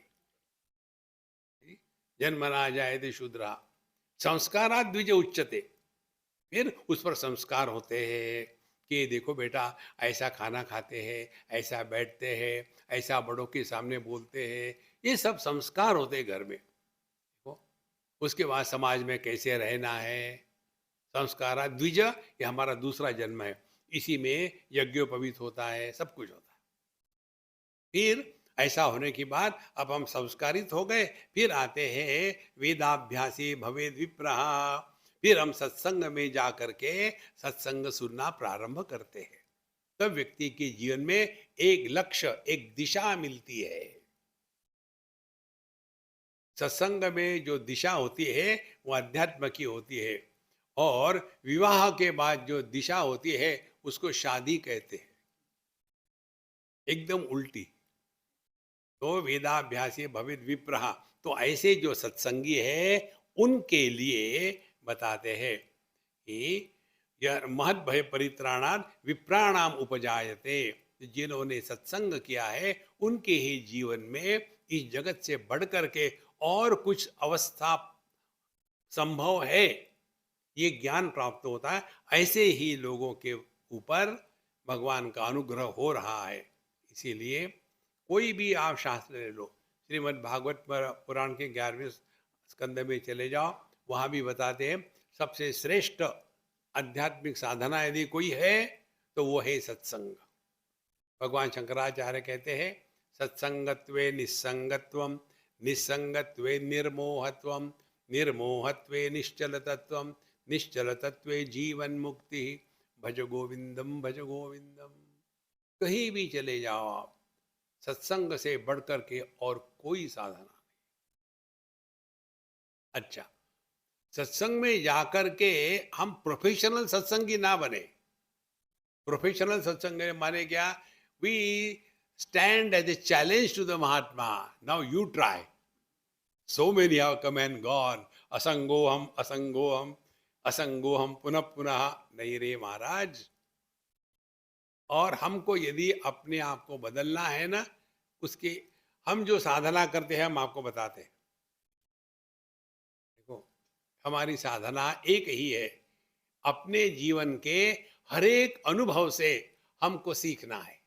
जन्मना जायते शूद्रा, संस्कारात् द्विज उच्यते। फिर उस पर संस्कार होते हैं कि देखो बेटा, ऐसा खाना खाते हैं, ऐसा बैठते हैं, ऐसा बड़ों के सामने बोलते हैं। ये सब संस्कार होते हैं घर में। देखो, उसके बाद समाज में कैसे रहना है, संस्कार द्विज, ये हमारा दूसरा जन्म है। इसी में यज्ञोपवीत होता है, सब कुछ होता है। फिर ऐसा होने के बाद अब हम संस्कारित हो गए, फिर आते हैं वेदाभ्यासी भवेद विप्रः। फिर हम सत्संग में जा करके सत्संग सुनना प्रारंभ करते हैं। तब व्यक्ति के जीवन में एक लक्ष्य, एक दिशा मिलती है। सत्संग में जो दिशा होती है वो अध्यात्म की होती है, और विवाह के बाद जो दिशा होती है उसको शादी कहते हैं, एकदम उल्टी। तो वेदाभ्यासी भवित विप्रहा, तो ऐसे जो सत्संगी है उनके लिए बताते हैं कि यह महत भय परित्राणात् विप्राणाम उपजायते। जिन्होंने सत्संग किया है उनके ही जीवन में इस जगत से बढ़ करके और कुछ अवस्था संभव है, ये ज्ञान प्राप्त होता है। ऐसे ही लोगों के ऊपर भगवान का अनुग्रह हो रहा है। इसीलिए कोई भी आप शास्त्र ले लो, श्रीमद् भागवत पुराण के 11वें स्कंद में चले जाओ, वहाँ भी बताते हैं सबसे श्रेष्ठ आध्यात्मिक साधना यदि कोई है तो वो है सत्संग। भगवान शंकराचार्य कहते हैं सत्संगत्वे निस्संगत्वम, निस्संगत्वे निर्मोहत्वम, निर्मोहत्वे निश्चलतत्वम, निश्चलतत्वे जीवन मुक्ति, भज गोविंदम भज गोविंदम। कहीं भी चले जाओ आप, सत्संग से बढ़कर के और कोई साधना नहीं। अच्छा, सत्संग में जाकर के हम प्रोफेशनल सत्संगी ना बने। प्रोफेशनल सत्संग माने क्या? We stand as a challenge to the Mahatma, now you try. So many have come and gone, असंगो हम असंगो हम असंगो हम पुनः पुनः। नहीं रे महाराज। और हमको यदि अपने आप को बदलना है ना, उसके हम जो साधना करते हैं हम आपको बताते हैं। देखो, हमारी साधना एक ही है, अपने जीवन के हर एक अनुभव से हमको सीखना है।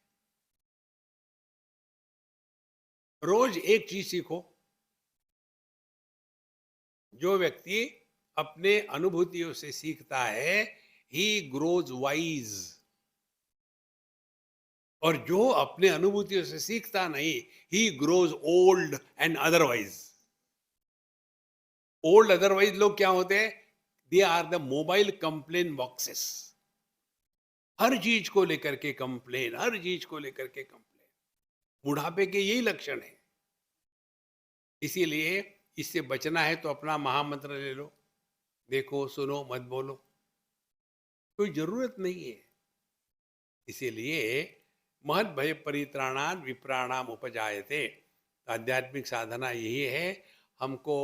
रोज एक चीज सीखो। जो व्यक्ति अपने अनुभूतियों से सीखता है, ही ग्रोज वाइज। और जो अपने अनुभूतियों से सीखता नहीं, he grows old and otherwise. Old otherwise लोग क्या होते हैं? They are the mobile complain boxes. हर चीज को लेकर के कंप्लेन, हर चीज को लेकर के कंप्लेन। बुढ़ापे के यही लक्षण है। इसीलिए इससे बचना है तो अपना महामंत्र ले लो, देखो सुनो मत बोलो, कोई जरूरत नहीं है। इसीलिए महत भय परित्राणात् विप्राणाम उपजायते। आध्यात्मिक साधना यही है, हमको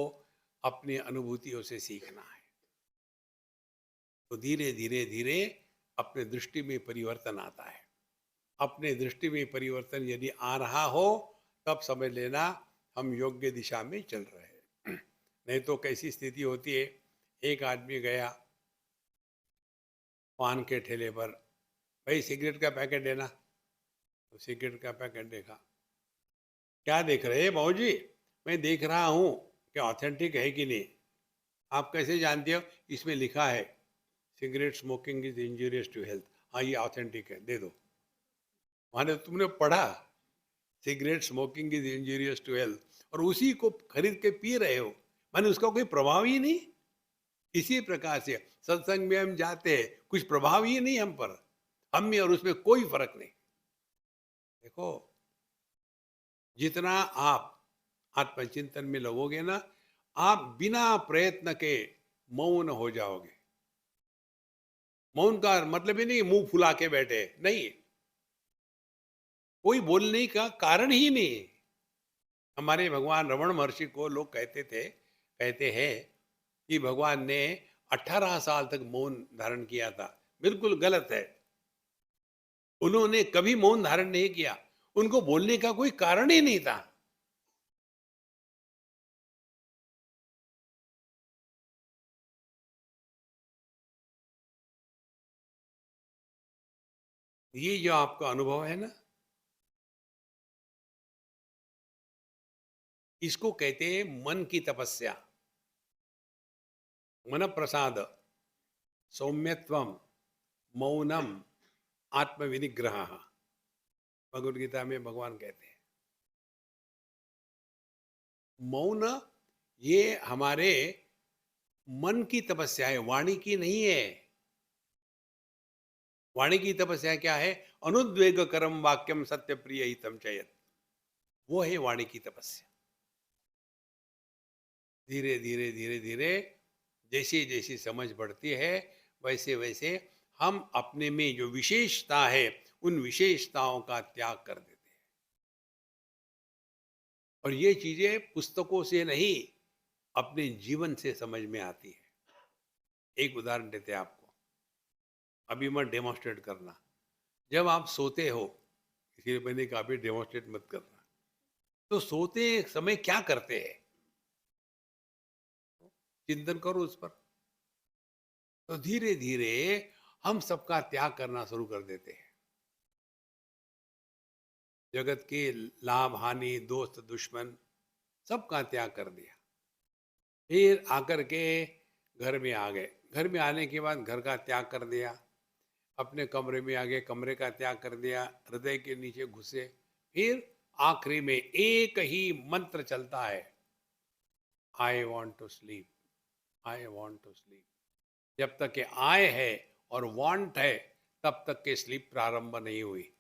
अपनी अनुभूतियों से सीखना है। तो धीरे धीरे धीरे अपने दृष्टि में परिवर्तन आता है। अपने दृष्टि में परिवर्तन यदि आ रहा हो तब समझ लेना हम योग्य दिशा में चल रहे हैं। नहीं तो कैसी स्थिति होती है, एक आदमी गया पान के ठेले पर, भाई सिगरेट का पैकेट देना। तो सिगरेट का पैकेट देखा। क्या देख रहे हैं भाऊ जी? मैं देख रहा हूँ कि ऑथेंटिक है कि नहीं। आप कैसे जानते हो? इसमें लिखा है cigarette smoking is injurious to health. हाँ, ये ऑथेंटिक है, दे दो। माने तुमने पढ़ा cigarette smoking is injurious to health और उसी को खरीद के पी रहे हो, माने उसका कोई प्रभाव ही नहीं। इसी प्रकार से सत्संग में हम जाते हैं, कुछ प्रभाव ही नहीं हम पर, हम में और उसमें कोई फर्क नहीं। देखो, जितना आप आत्मचिंतन में लगोगे ना, आप बिना प्रयत्न के मौन हो जाओगे। मौन का मतलब ही नहीं मुंह फुला के बैठे, नहीं, कोई बोलने का कारण ही नहीं। हमारे भगवान रमण महर्षि को लोग कहते हैं कि भगवान ने 18 साल तक मौन धारण किया था। बिल्कुल गलत है। उन्होंने कभी मौन धारण नहीं किया, उनको बोलने का कोई कारण ही नहीं था। ये जो आपका अनुभव है ना, इसको कहते हैं मन की तपस्या, मन प्रसाद, सौम्यत्वम, मौनम, आत्मविनिग्रह। भगवद गीता में भगवान कहते हैं मौन ये हमारे मन की तपस्या है, वाणी की नहीं है। वाणी की तपस्या क्या है? अनुद्वेग करम वाक्यम सत्य प्रिय हितम चयत, वो है वाणी की तपस्या। धीरे धीरे धीरे धीरे जैसी जैसी समझ बढ़ती है, वैसे वैसे हम अपने में जो विशेषता है, उन विशेषताओं का त्याग कर देते हैं। और ये चीजें पुस्तकों से नहीं, अपने जीवन से समझ में आती है। एक उदाहरण देते हैं आपको, अभी मैं डेमोन्स्ट्रेट करना। जब आप सोते हो, इसलिए मैंने कहा अभी डेमोन्स्ट्रेट मत करना, तो सोते समय क्या करते हैं? चिंतन करो उस पर। तो धीरे धीरे हम सबका त्याग करना शुरू कर देते हैं। जगत के लाभ हानि, दोस्त दुश्मन, सबका त्याग कर दिया। फिर आकर के घर में आ गए, घर में आने के बाद घर का त्याग कर दिया, अपने कमरे में आ गए, कमरे का त्याग कर दिया, हृदय के नीचे घुसे। फिर आखिरी में एक ही मंत्र चलता है, I want to sleep, I want to sleep. जब तक के आय है और वांट है, तब तक के स्लीप प्रारंभ नहीं हुई।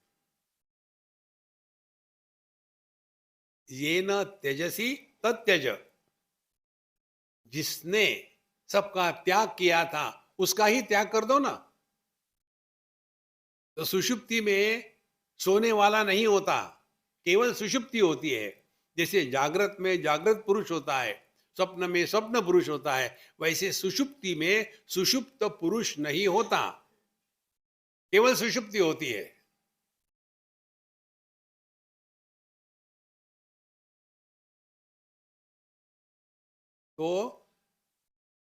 ये न त्यजसी तत्यज, जिसने सबका त्याग किया था उसका ही त्याग कर दो ना। तो सुषुप्ति में सोने वाला नहीं होता, केवल सुषुप्ति होती है। जैसे जागृत में जागृत पुरुष होता है, स्वप्न में स्वप्न पुरुष होता है, वैसे सुषुप्ति में सुषुप्त पुरुष नहीं होता, केवल सुषुप्ति होती है। तो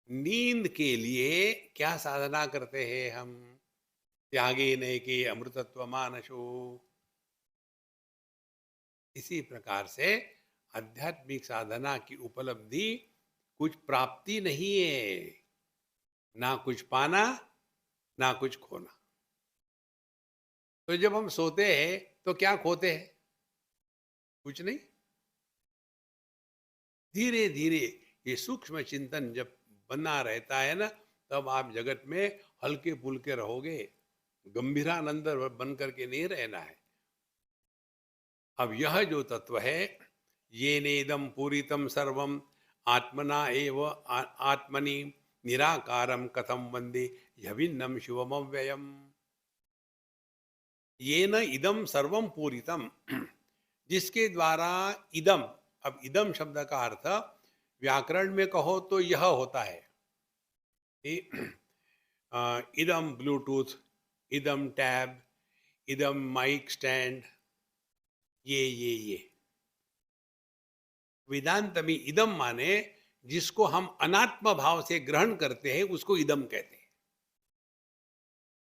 नींद के लिए क्या साधना करते हैं हम? त्यागे नैके अमृतत्व मानसो। इसी प्रकार से आध्यात्मिक साधना की उपलब्धि कुछ प्राप्ति नहीं है, ना कुछ पाना, ना कुछ खोना। तो जब हम सोते हैं तो क्या खोते हैं? कुछ नहीं। धीरे धीरे ये सूक्ष्म चिंतन जब बना रहता है ना, तब आप जगत में हल्के फुल्के रहोगे, गंभीरानंद बन करके नहीं रहना है। अब यह जो तत्व है, ये नेदम पूरितम सर्वम आत्मना एव आत्मनि निराकारम कथम वंदे यभिन्नम शिवम व्ययम। ये न इदम सर्वम पूरितम, जिसके द्वारा इदम, अब इदम शब्द का अर्थ व्याकरण में कहो तो यह होता है कि इदम ब्लूटूथ, इदम टैब, इदम माइक स्टैंड, ये वेदांत में इदम माने जिसको हम अनात्म भाव से ग्रहण करते हैं, उसको इदम कहते हैं।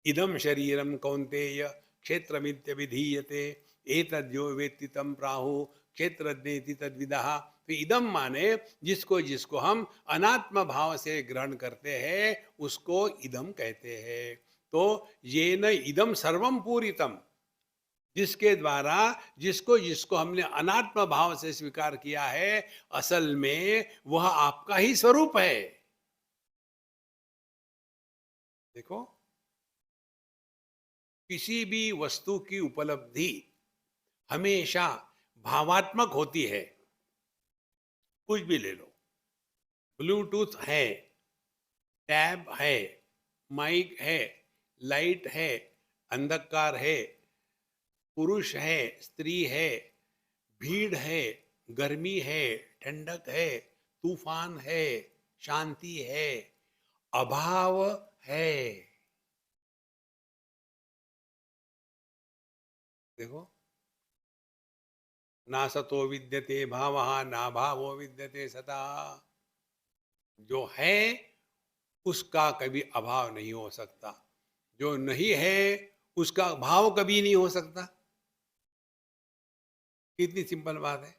इदम शरीरम कौन्तेय क्षेत्रमित्य विधीयते एतद्यो वेत्ति तम प्राहु क्षेत्रज्ञेति तद्विदः। तो इदम माने जिसको जिसको हम अनात्म भाव से ग्रहण करते हैं, उसको इदम कहते हैं। तो ये न इदम सर्वम पूरितम, जिसके द्वारा जिसको जिसको हमने अनात्म भाव से स्वीकार किया है, असल में वह आपका ही स्वरूप है। देखो, किसी भी वस्तु की उपलब्धि हमेशा भावात्मक होती है। कुछ भी ले लो, ब्लूटूथ है, टैब है, माइक है, लाइट है, अंधकार है, पुरुष है, स्त्री है, भीड़ है, गर्मी है, ठंडक है, तूफान है, शांति है, अभाव है। देखो, ना सतो विद्यते भावः ना भावो विद्यते सता। जो है उसका कभी अभाव नहीं हो सकता, जो नहीं है उसका भाव कभी नहीं हो सकता। कितनी सिंपल बात है।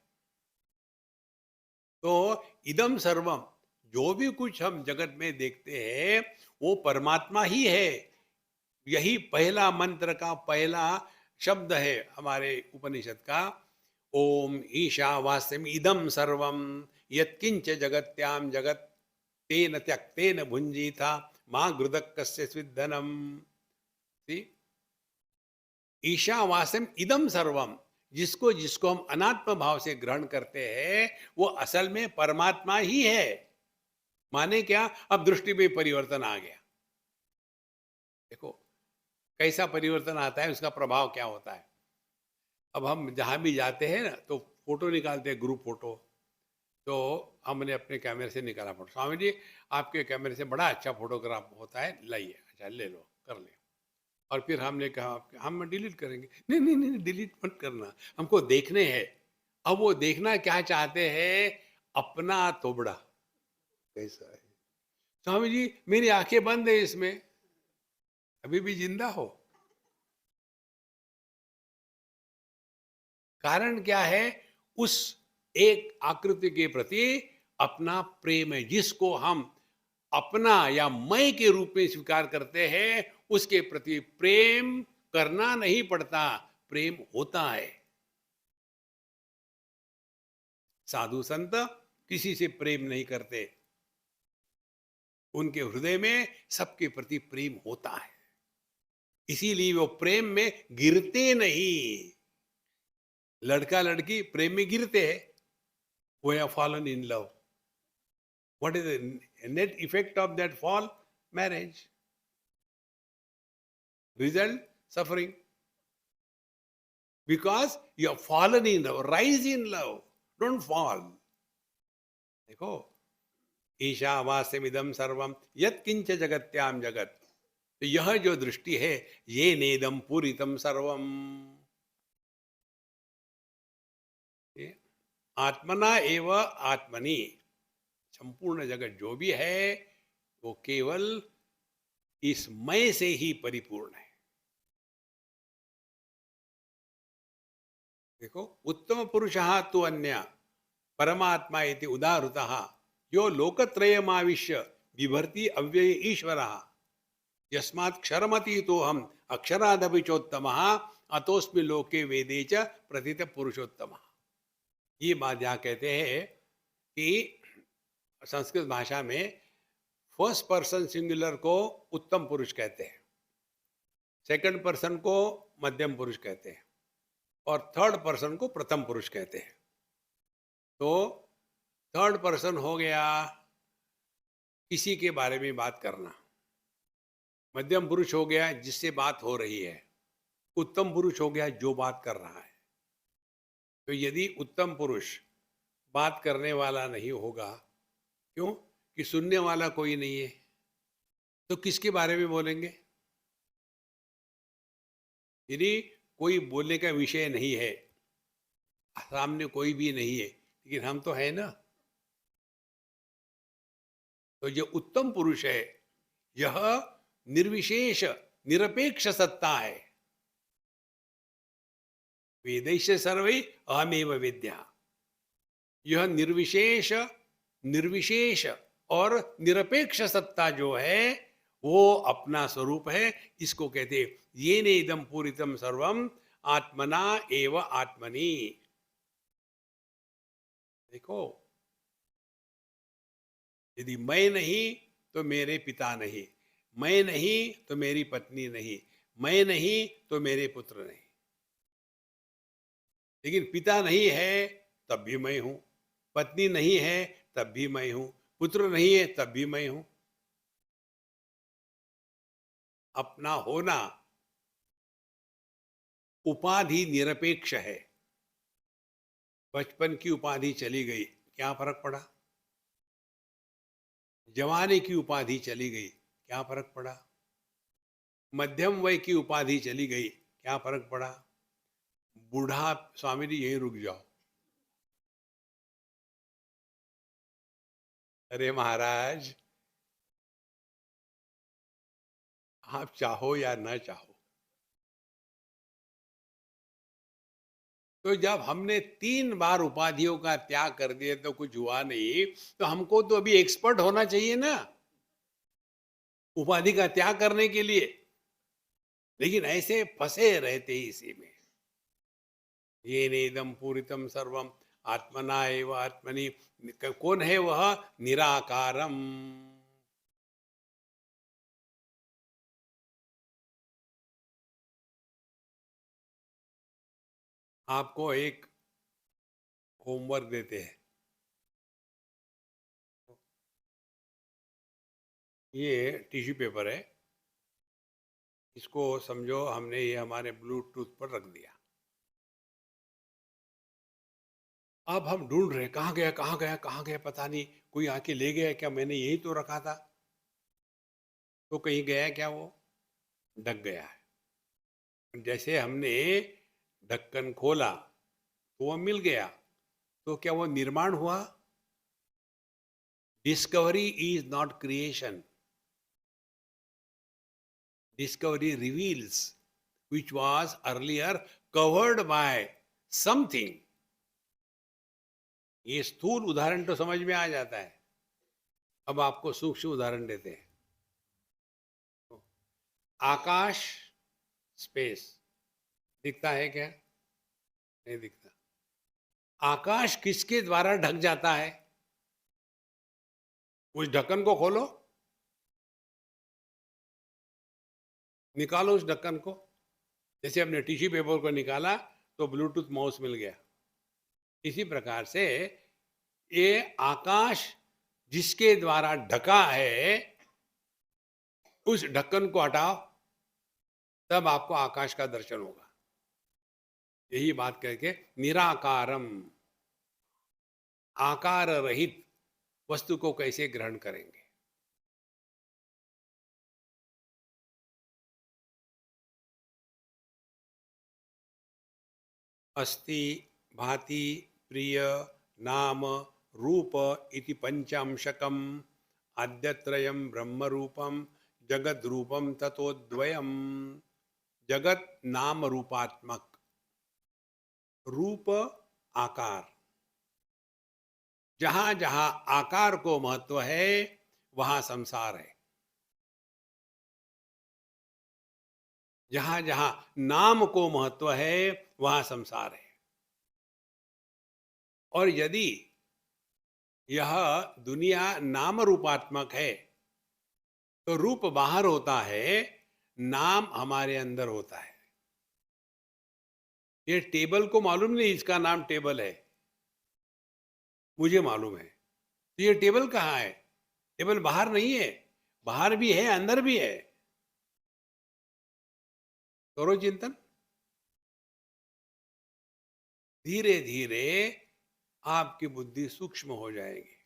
तो इदम सर्वम, जो भी कुछ हम जगत में देखते हैं वो परमात्मा ही है। यही पहला मंत्र का पहला शब्द है हमारे उपनिषद का, ओम ईशावास्यम इदम सर्वम यत्किंच जगत्याम जगत तेन त्यक्तेन भुंजीथा माँ गृदक कस्य स्विद्धनम। See? ईशावास्यम इदम सर्वम, जिसको जिसको हम अनात्म भाव से ग्रहण करते हैं वो असल में परमात्मा ही है। माने क्या, अब दृष्टि में परिवर्तन आ गया। देखो कैसा परिवर्तन आता है, उसका प्रभाव क्या होता है। अब हम जहां भी जाते हैं ना तो फोटो निकालते हैं, ग्रुप फोटो। तो हमने अपने कैमरे से निकाला फोटो, स्वामी जी आपके कैमरे से बड़ा अच्छा फोटोग्राफ होता है, लाइए, अच्छा ले लो, कर ले। और फिर हमने कहा हम डिलीट करेंगे, नहीं नहीं नहीं डिलीट मत करना, हमको देखने हैं। अब वो देखना क्या चाहते हैं, अपना तोबड़ा कैसा है। स्वामी जी मेरी आंखें बंद है इसमें, अभी भी जिंदा हो। कारण क्या है, उस एक आकृति के प्रति अपना प्रेम है, जिसको हम अपना या मैं के रूप में स्वीकार करते हैं, उसके प्रति प्रेम करना नहीं पड़ता, प्रेम होता है। साधु संत किसी से प्रेम नहीं करते, उनके हृदय में सबके प्रति प्रेम होता है, इसीलिए वो प्रेम में गिरते नहीं। लड़का लड़की प्रेम में गिरते हैं, वो have fallen in love. What is the net effect of that fall? Marriage, result suffering, because you have fallen in love. Rise in love, don't fall. देखो, ईशावास्यमिदं सर्वम यत्किंच जगत्याम जगत, तो यह जो दृष्टि है, ये नेदम पूरितम सर्वम, ये आत्मना एव आत्मनि, संपूर्ण जगत जो भी है वो केवल इस मय से ही परिपूर्ण है। देखो, उत्तम पुरुषः तु अन्य परमात्मा इति उदाहृतः यो लोकत्रयमाविश्य बिभर्ति अव्यय ईश्वरः यस्मात् क्षरमतीतो हम अक्षरादपि चोत्तमः अतोस्मि लोके वेदे च प्रथित पुरुषोत्तमः। ये बात यहाँ कहते हैं कि संस्कृत भाषा में फर्स्ट पर्सन सिंगुलर को उत्तम पुरुष कहते हैं, सेकंड पर्सन को मध्यम पुरुष कहते हैं, और थर्ड पर्सन को प्रथम पुरुष कहते हैं। तो थर्ड पर्सन हो गया किसी के बारे में बात करना, मध्यम पुरुष हो गया जिससे बात हो रही है, उत्तम पुरुष हो गया जो बात कर रहा है। तो यदि उत्तम पुरुष बात करने वाला नहीं होगा, क्यों कि सुनने वाला कोई नहीं है, तो किसके बारे में बोलेंगे? यदि कोई बोलने का विषय नहीं है, सामने कोई भी नहीं है, लेकिन हम तो है ना, तो जो उत्तम पुरुष है यह निर्विशेष निरपेक्ष सत्ता है। वेदैश्च सर्वै अहमेव वेद्यः, यह निर्विशेष निर्विशेष और निरपेक्ष सत्ता जो है वो अपना स्वरूप है। इसको कहते ये नेदम पूरितम सर्वम आत्मना एव आत्मनि। देखो, यदि मैं नहीं तो मेरे पिता नहीं, मैं नहीं तो मेरी पत्नी नहीं, मैं नहीं तो मेरे पुत्र नहीं। लेकिन पिता नहीं है तब भी मैं हूं, पत्नी नहीं है तब भी मैं हूं, पुत्र नहीं है तब भी मैं हूं। अपना होना उपाधि निरपेक्ष है। बचपन की उपाधि चली गई, क्या फर्क पड़ा? जवानी की उपाधि चली गई, क्या फर्क पड़ा? मध्यम वय की उपाधि चली गई, क्या फर्क पड़ा? बूढ़ा, स्वामी जी यहीं रुक जाओ। अरे महाराज, आप चाहो या ना चाहो, तो जब हमने 3 बार उपाधियों का त्याग कर दिया तो कुछ हुआ नहीं, तो हमको तो अभी एक्सपर्ट होना चाहिए ना उपाधि का त्याग करने के लिए। लेकिन ऐसे फंसे रहते इसी में। ये नेदम पूरितम सर्वम आत्मना एव आत्मनि, कौन है वह? निराकारम। आपको एक होमवर्क देते हैं। ये टिश्यू पेपर है, इसको समझो हमने ये हमारे ब्लूटूथ पर रख दिया। अब हम ढूंढ रहे हैं, कहाँ गया कहाँ गया कहाँ गया, पता नहीं कोई आके ले गया क्या, मैंने यही तो रखा था। तो कहीं गया क्या वो, ढक गया है। जैसे हमने ढक्कन खोला तो वो मिल गया, तो क्या वो निर्माण हुआ? Discovery is not creation, discovery reveals which was earlier covered by something। ये स्थूल उदाहरण तो समझ में आ जाता है, अब आपको सूक्ष्म उदाहरण देते हैं। तो आकाश, स्पेस, दिखता है क्या? नहीं दिखता। आकाश किसके द्वारा ढक जाता है? उस ढक्कन को खोलो, निकालो उस ढक्कन को। जैसे हमने टिश्यू पेपर को निकाला तो ब्लूटूथ माउस मिल गया, इसी प्रकार से ये आकाश जिसके द्वारा ढका है, उस ढक्कन को हटाओ, तब आपको आकाश का दर्शन होगा। यही बात करके निराकारम, आकार रहित वस्तु को कैसे ग्रहण करेंगे? अस्ति, भाति, प्रिय, नाम, रूप इति पंचांशकम, आद्यत्रयम ब्रह्म रूपम, जगत रूपम ततोद्वयम। जगत नाम रूपात्मक, रूप आकार। जहां जहां आकार को महत्व है वहां संसार है, जहां जहां नाम को महत्व है वहां संसार है। और यदि यह दुनिया नाम रूपात्मक है तो रूप बाहर होता है, नाम हमारे अंदर होता है। ये टेबल को मालूम नहीं इसका नाम टेबल है, मुझे मालूम है। तो ये टेबल कहाँ है? टेबल बाहर नहीं है, बाहर भी है अंदर भी है। करो चिंतन, धीरे धीरे आपकी बुद्धि सूक्ष्म हो जाएगी।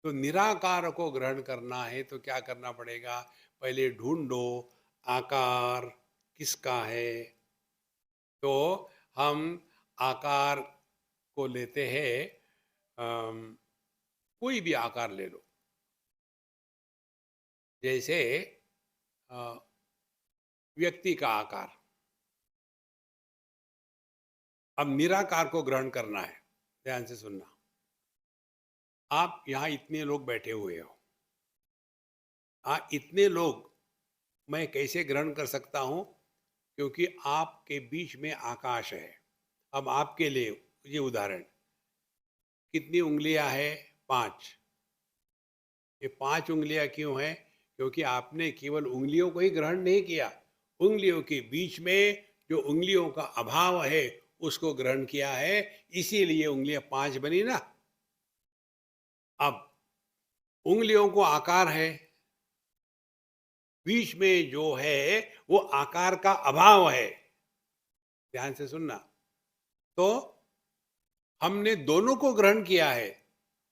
तो निराकार को ग्रहण करना है तो क्या करना पड़ेगा? पहले ढूंढो आकार किसका है। तो हम आकार को लेते हैं, कोई भी आकार ले लो। जैसे अ, व्यक्ति का आकार। अब निराकार को ग्रहण करना है, ध्यान से सुनना। आप यहाँ इतने लोग बैठे हुए हो, इतने लोग मैं कैसे ग्रहण कर सकता हूँ? क्योंकि आपके बीच में आकाश है। अब आपके लिए ये उदाहरण, कितनी उंगलियां है? 5। ये 5 उंगलियां क्यों है? क्योंकि आपने केवल उंगलियों को ही ग्रहण नहीं किया, उंगलियों के बीच में जो उंगलियों का अभाव है उसको ग्रहण किया है, इसीलिए उंगलियां 5 बनी ना। अब उंगलियों को आकार है, बीच में जो है वो आकार का अभाव है। ध्यान से सुनना। तो हमने दोनों को ग्रहण किया है,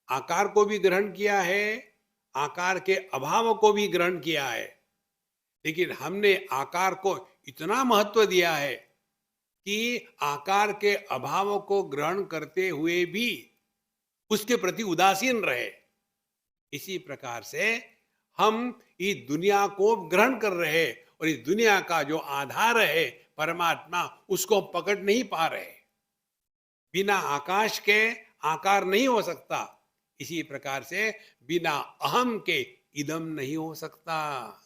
आकार को भी ग्रहण किया है, आकार के अभाव को भी ग्रहण किया है। लेकिन हमने आकार को इतना महत्व दिया है कि आकार के अभाव को ग्रहण करते हुए भी उसके प्रति उदासीन रहे। इसी प्रकार से हम इस दुनिया को ग्रहण कर रहे हैं और इस दुनिया का जो आधार है परमात्मा, उसको पकड़ नहीं पा रहे। बिना आकाश के आकार नहीं हो सकता, इसी प्रकार से बिना अहम के इदम नहीं हो सकता।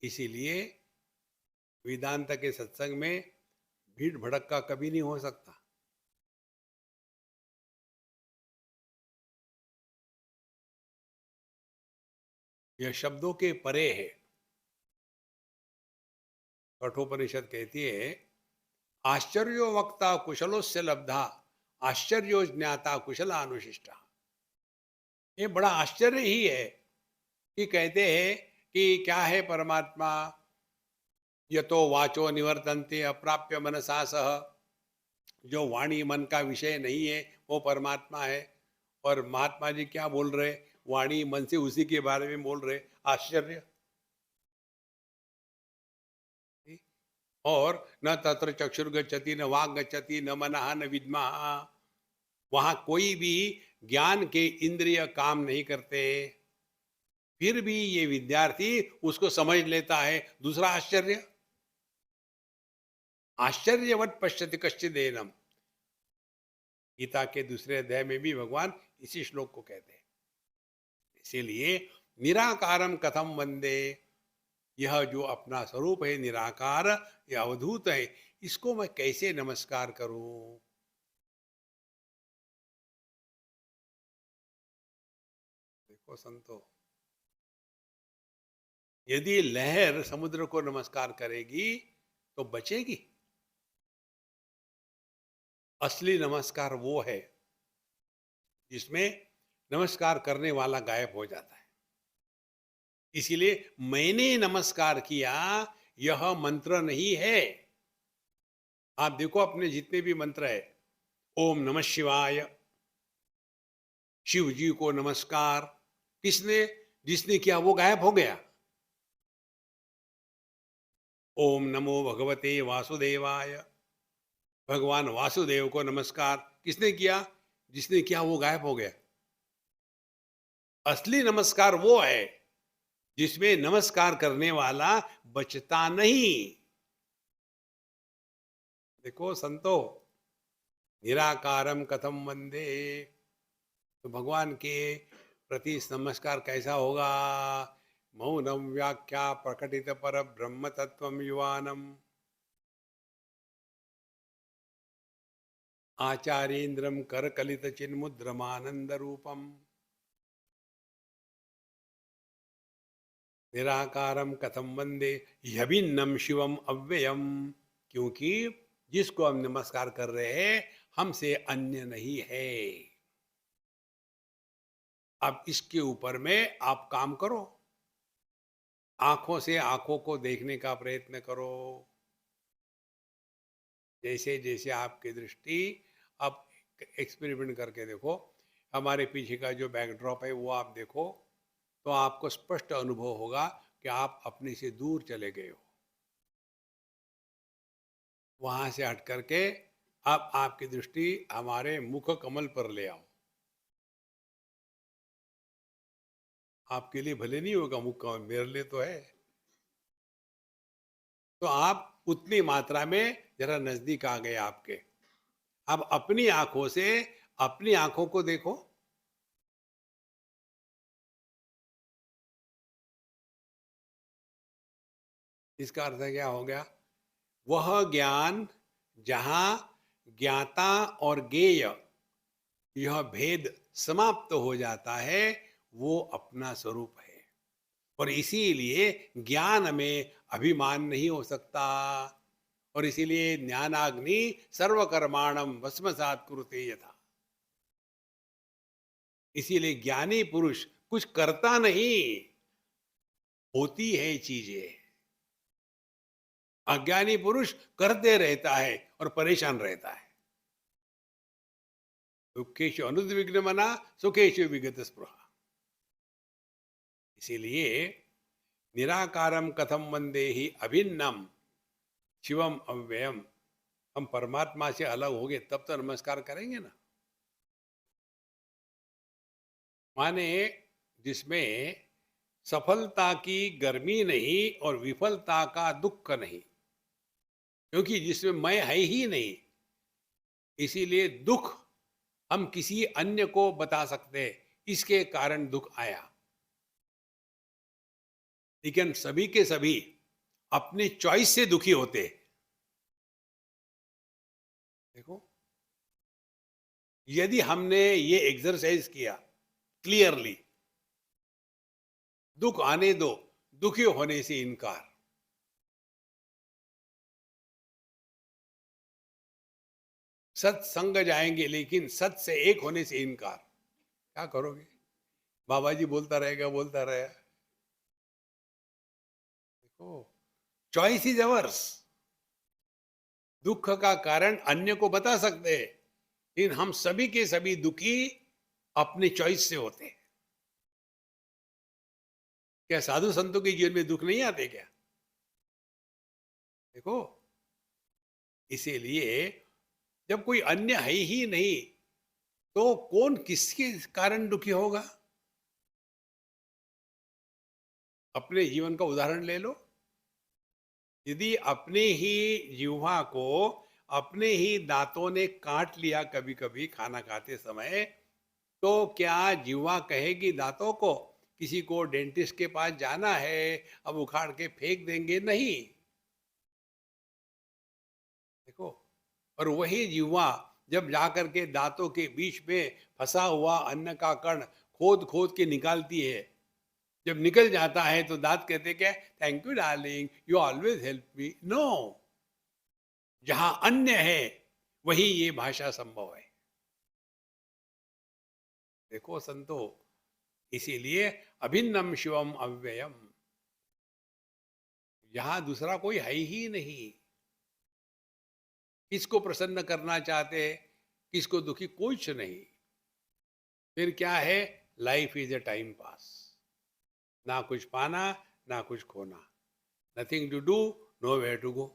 इसीलिए वेदांत के सत्संग में भीड़ भड़क का कभी नहीं हो सकता। यह शब्दों के परे है। कठोपनिषद कहती है, आश्चर्यो वक्ता कुशलोस्य लब्धा, आश्चर्यो ज्ञाता कुशलानुशिष्टा। ये बड़ा आश्चर्य ही है कि कहते हैं कि क्या है परमात्मा, यतो वाचो निवर्तन्ते अप्राप्य मनसा सह, जो वाणी मन का विषय नहीं है वो परमात्मा है। और महात्मा जी क्या बोल रहे, वाणी मन से उसी के बारे में बोल रहे, आश्चर्य। और न तत्र चक्षुर्गच्छति न वाग गच्छति न मनः न विद्मः, वहां कोई भी ज्ञान के इंद्रिय काम नहीं करते, फिर भी ये विद्यार्थी उसको समझ लेता है। दूसरा आश्चर्य, आश्चर्यवत पश्यति कश्चिदेनम, गीता के दूसरे अध्याय में भी भगवान इसी श्लोक को कहते हैं। इसीलिए निराकारम कथम वंदे, यह जो अपना स्वरूप है निराकार, यह अवधूत है, इसको मैं कैसे नमस्कार करूं। देखो संतो, यदि लहर समुद्र को नमस्कार करेगी तो बचेगी। असली नमस्कार वो है जिसमें नमस्कार करने वाला गायब हो जाता है। इसीलिए मैंने नमस्कार किया, यह मंत्र नहीं है। आप देखो अपने जितने भी मंत्र है, ओम नमः शिवाय, शिव जी को नमस्कार, किसने, जिसने किया वो गायब हो गया। ओम नमो भगवते वासुदेवाय, भगवान वासुदेव को नमस्कार, किसने किया, जिसने किया वो गायब हो गया। असली नमस्कार वो है जिसमें नमस्कार करने वाला बचता नहीं। देखो संतो, निराकारम कथम वंदे, तो भगवान के प्रति नमस्कार कैसा होगा। मौनम व्याख्या प्रकटित पर ब्रह्म तत्व युवानम, आचार्येन्द्रम करकलित चिन्मुद्रमानंद रूपम, निराकारम कथम वंदे यभिन्नम शिवम अव्ययम, क्योंकि जिसको हम नमस्कार कर रहे हैं हमसे अन्य नहीं है। अब इसके ऊपर में आप काम करो, आंखों से आंखों को देखने का प्रयत्न करो। जैसे जैसे आपकी दृष्टि, अब एक्सपेरिमेंट करके देखो, हमारे पीछे का जो बैकड्रॉप है वो आप देखो, तो आपको स्पष्ट अनुभव होगा कि आप अपने से दूर चले गए हो। वहां से हट करके अब आपकी दृष्टि हमारे मुख कमल पर ले आओ। आपके लिए भले नहीं होगा मुख कमल, मेरे लिए तो है। तो आप उतनी मात्रा में जरा नजदीक आ गए आपके। अब अपनी आंखों से अपनी आंखों को देखो। इसका अर्थ क्या हो गया, वह ज्ञान जहां ज्ञाता और ज्ञेय यह भेद समाप्त हो जाता है, वो अपना स्वरूप है। और इसीलिए ज्ञान में अभिमान नहीं हो सकता, और इसीलिए ज्ञानाग्नि सर्वकर्माणम भस्मसात् कुरुते यथा। इसीलिए ज्ञानी पुरुष कुछ करता नहीं, होती है चीजें। अज्ञानी पुरुष करते रहता है और परेशान रहता है। दुखेशु अनुद्विग्न मना सुखेशु विगत स्पृहा। इसीलिए निराकारम कथम वंदे ही अभिन्नम शिवम अव्ययम, हम परमात्मा से अलग हो गए तब तो नमस्कार करेंगे ना। माने जिसमें सफलता की गर्मी नहीं और विफलता का दुख नहीं, क्योंकि जिसमें मैं है ही नहीं, इसीलिए दुख हम किसी अन्य को बता सकते हैं, इसके कारण दुख आया। लेकिन सभी के सभी अपने चॉइस से दुखी होते हैं। देखो, यदि हमने ये एक्सरसाइज किया क्लियरली, दुख आने दो, दुखी होने से इनकार। सत्संग जाएंगे लेकिन सत से एक होने से इनकार। क्या करोगे? बाबा जी बोलता रहेगा, बोलता रहेगा। देखो, चॉइस इज अवर्स। दुख का कारण अन्य को बता सकते हैं, लेकिन हम सभी के सभी दुखी अपने चॉइस से होते हैं। क्या साधु संतों के जीवन में दुख नहीं आते क्या? देखो, इसीलिए जब कोई अन्य है ही नहीं, तो कौन किसके कारण दुखी होगा? अपने जीवन का उदाहरण ले लो। यदि अपने ही जिह्वा को अपने ही दांतों ने काट लिया कभी कभी खाना खाते समय, तो क्या जिह्वा कहेगी दांतों को किसी को डेंटिस्ट के पास जाना है, अब उखाड़ के फेंक देंगे? नहीं। देखो, और वही जिह्वा जब जाकर के दांतों के बीच में फंसा हुआ अन्न का कण खोद खोद के निकालती है, जब निकल जाता है तो दांत कहते क्या? Thank you darling, you always help me. No, जहां अन्य है वही ये भाषा संभव है। देखो संतो, इसीलिए अभिन्नम शिवम अव्ययम, यहां दूसरा कोई है ही नहीं। किसको प्रसन्न करना चाहते हैं, किसको दुखी? कुछ नहीं। फिर क्या है? Life is a time pass. ना कुछ पाना, ना कुछ खोना। Nothing to do, nowhere to go.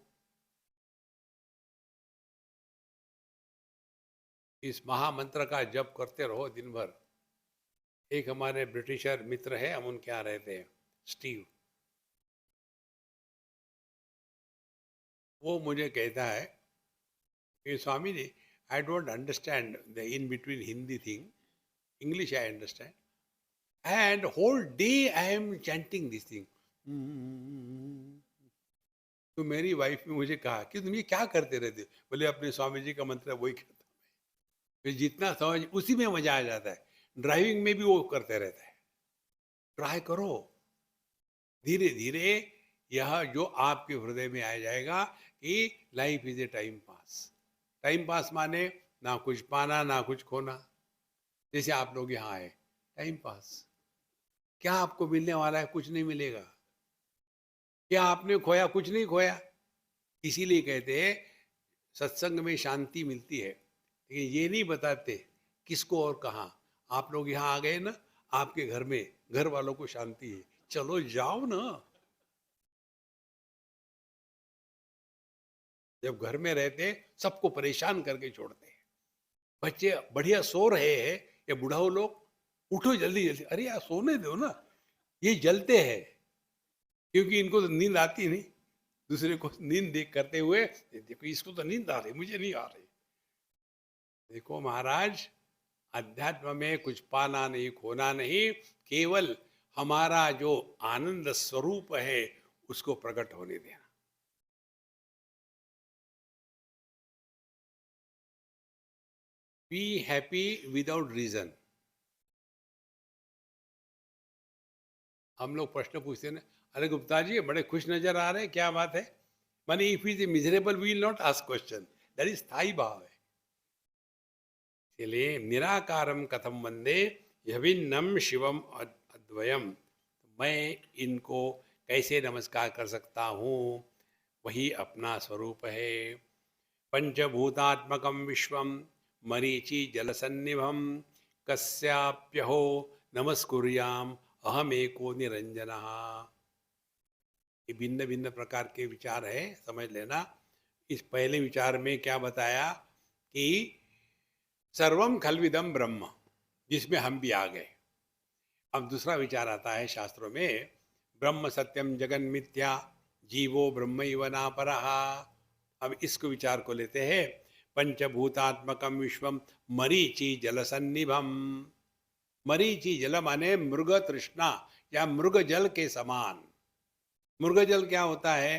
इस महामंत्र का जप करते रहो दिन भर। एक हमारे ब्रिटिशर मित्र है, हम उनके यहाँ रहते हैं, स्टीव। वो मुझे कहता है कि Swami ji, I don't understand the in between Hindi thing, English I understand, and whole day I am chanting this thing. तो मेरी वाइफ ने मुझे कहा कि तुम ये क्या करते रहते हो? बोले अपने स्वामी जी का मंत्र है, वही करता हूँ। फिर जितना समझ उसी में मजा आ जाता है। ड्राइविंग में भी वो करते रहता है। ट्राई करो, धीरे धीरे यह जो आपके हृदय में आ जाएगा कि life is a time pass. Time pass माने ना कुछ पाना, ना कुछ खोना। जैसे आप लोग यहाँ आए, टाइम पास। क्या आपको मिलने वाला है? कुछ नहीं मिलेगा। क्या आपने खोया? कुछ नहीं खोया। इसीलिए कहते हैं सत्संग में शांति मिलती है, लेकिन ये नहीं बताते किसको और कहाँ। आप लोग यहाँ आ गए ना, आपके घर में घर वालों को शांति है, चलो जाओ ना। जब घर में रहते सबको परेशान करके छोड़ते हैं। बच्चे बढ़िया सो रहे हैं, ये बुढ़ाओ लोग, उठो जल्दी जल्दी। अरे यार सोने दो ना। ये जलते हैं क्योंकि इनको तो नींद आती नहीं। दूसरे को नींद देख करते हुए, ये देखो इसको तो नींद आ रही, मुझे नहीं आ रही। देखो महाराज, अध्यात्म में कुछ पाना नहीं, खोना नहीं, केवल हमारा जो आनंद स्वरूप है उसको प्रकट होने देना। Be happy without reason. हम लोग प्रश्न पूछते हैं ना, अरे गुप्ता जी बड़े खुश नजर आ रहे हैं, क्या बात है? माने if is miserable we will not ask question, that is स्थायी भाव है। इसलिए निराकारम कथम वंदे यभिन्नम शिवम अद्वयम, मैं इनको कैसे नमस्कार कर सकता हूँ? वही अपना स्वरूप है। पंचभूतात्मकम विश्वम मरीचि जलसन्निभम कस्याप्यहो नमस्कुर्याम अहमेको निरंजनः। ये भिन्न भिन्न प्रकार के विचार है, समझ लेना। इस पहले विचार में क्या बताया कि सर्वम खलविदम ब्रह्म, जिसमें हम भी आ गए। अब दूसरा विचार आता है शास्त्रों में, ब्रह्म सत्यम जगन मिथ्या जीवो ब्रह्मैव नापरः। अब इसको विचार को लेते हैं, पंचभूतात्मकम विश्वम मरीचि जलसन्निभम। मरीचि जल माने मृग तृष्णा या मृग जल के समान। मृग जल क्या होता है?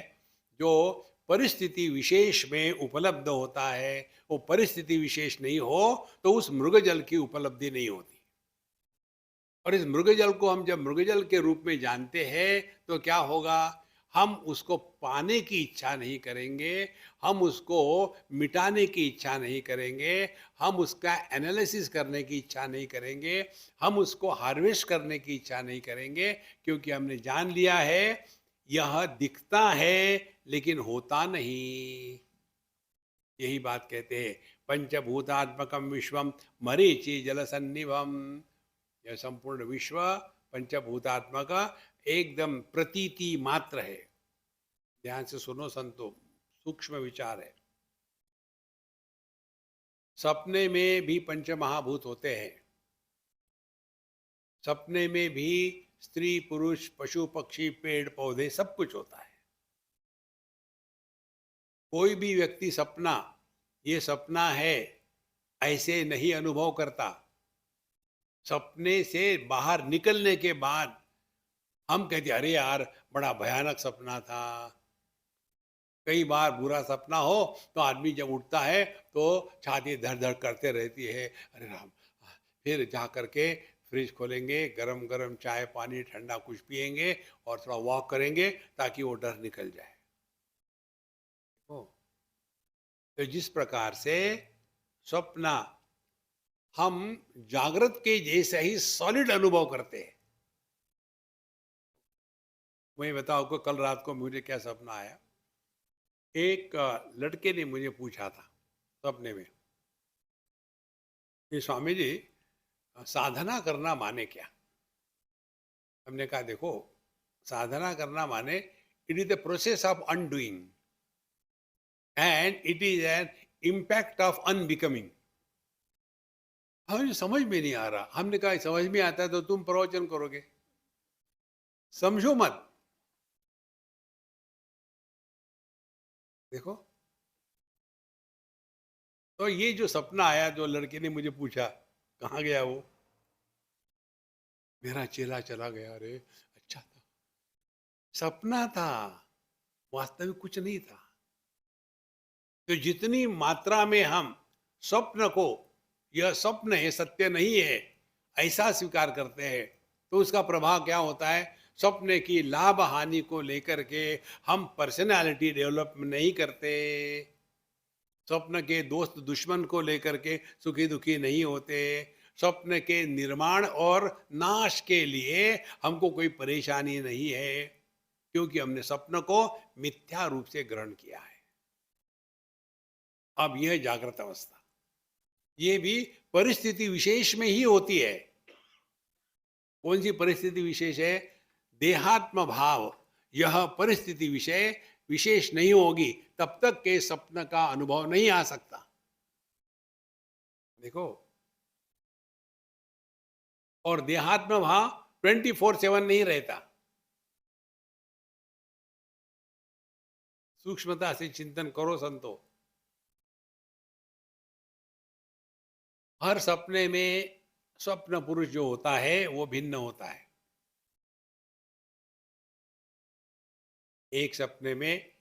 जो परिस्थिति विशेष में उपलब्ध होता है, वो परिस्थिति विशेष नहीं हो तो उस मृग जल की उपलब्धि नहीं होती। और इस मृगजल को हम जब मृगजल के रूप में जानते हैं तो क्या होगा? हम उसको पाने की इच्छा नहीं करेंगे, हम उसको मिटाने की इच्छा नहीं करेंगे, हम उसका एनालिसिस करने की इच्छा नहीं करेंगे, हम उसको हार्वेस्ट करने की इच्छा नहीं करेंगे, क्योंकि हमने जान लिया है यह दिखता है लेकिन होता नहीं। यही बात कहते हैं, पंचभूतात्मकम विश्वम मरीचि जलसन्निभम। यह संपूर्ण विश्व पंचभूतात्मक एकदम प्रतीति मात्र है। ध्यान से सुनो संतो, सूक्ष्म विचार है। सपने में भी पंच महाभूत होते हैं, सपने में भी स्त्री पुरुष पशु पक्षी पेड़ पौधे सब कुछ होता है। कोई भी व्यक्ति सपना, ये सपना है, ऐसे नहीं अनुभव करता। सपने से बाहर निकलने के बाद हम कहते अरे यार बड़ा भयानक सपना था। कई बार बुरा सपना हो तो आदमी जब उठता है तो छाती धड़ धड़ करते रहती है, अरे राम। फिर जा करके फ्रिज खोलेंगे, गरम गरम चाय पानी ठंडा कुछ पिएंगे और थोड़ा वॉक करेंगे ताकि वो डर निकल जाए। ओ, तो जिस प्रकार से स्वप्न हम जागृत के जैसे ही सॉलिड अनुभव करते हैं। मैं बताओ को कल रात को मुझे क्या सपना आया। एक लड़के ने मुझे पूछा था सपने में कि स्वामी जी साधना करना माने क्या? हमने कहा देखो, साधना करना माने it is the process of undoing and it is an impact of unbecoming. हमें समझ में नहीं आ रहा। हमने कहा समझ में आता है तो तुम प्रवचन करोगे, समझो मत। देखो, तो ये जो सपना आया, जो लड़के ने मुझे पूछा कहाँ गया वो, मेरा चेला चला गया। अरे अच्छा था, सपना था, वास्तविक कुछ नहीं था। तो जितनी मात्रा में हम स्वप्न को यह स्वप्न है सत्य नहीं है ऐसा स्वीकार करते हैं, तो उसका प्रभाव क्या होता है? स्वप्न की लाभ हानि को लेकर के हम पर्सनालिटी डेवलप नहीं करते। स्वप्न के दोस्त दुश्मन को लेकर के सुखी दुखी नहीं होते। स्वप्न के निर्माण और नाश के लिए हमको कोई परेशानी नहीं है, क्योंकि हमने स्वप्न को मिथ्या रूप से ग्रहण किया है। अब यह जागृत अवस्था, ये भी परिस्थिति विशेष में ही होती है। कौन सी परिस्थिति विशेष है? देहात्म भाव यह परिस्थिति विषय विशेष नहीं होगी तब तक के स्वप्न का अनुभव नहीं आ सकता। देखो, और देहात्म भाव 24/7 नहीं रहता। सूक्ष्मता से चिंतन करो संतो। हर सपने में स्वप्न पुरुष जो होता है वो भिन्न होता है। एक सपने में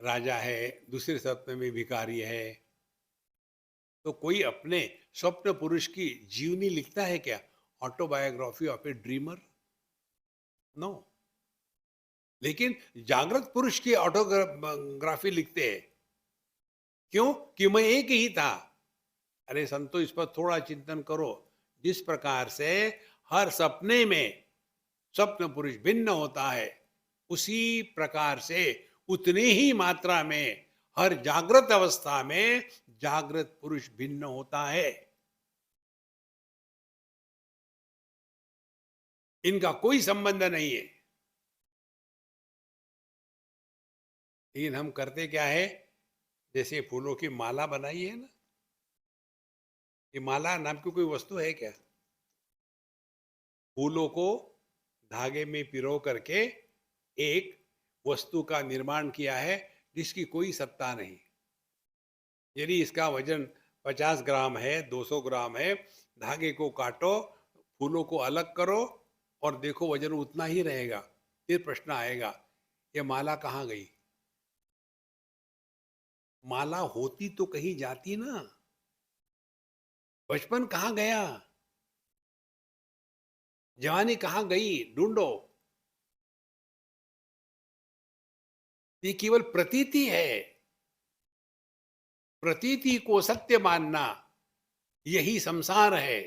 राजा है, दूसरे सपने में भिखारी है। तो कोई अपने स्वप्न पुरुष की जीवनी लिखता है क्या? Autobiography of a dreamer? No. लेकिन जागृत पुरुष की ऑटोग्राफी लिखते हैं। क्यों? कि मैं एक ही था। अरे संतो, इस पर थोड़ा चिंतन करो। जिस प्रकार से हर सपने में स्वप्न पुरुष भिन्न होता है, उसी प्रकार से उतनी ही मात्रा में हर जागृत अवस्था में जागृत पुरुष भिन्न होता है। इनका कोई संबंध नहीं है। लेकिन हम करते क्या है? जैसे फूलों की माला बनाई है ना, ये माला नाम की कोई वस्तु है क्या? फूलों को धागे में पिरो करके एक वस्तु का निर्माण किया है जिसकी कोई सत्ता नहीं। यदि इसका वजन 50 ग्राम है, 200 ग्राम है, धागे को काटो, फूलों को अलग करो और देखो वजन उतना ही रहेगा। फिर प्रश्न आएगा, ये माला कहाँ गई? माला होती तो कहीं जाती ना। बचपन कहाँ गया? जवानी कहाँ गई, ढूंढो। ये केवल प्रतीति है। प्रतीति को सत्य मानना, यही संसार है।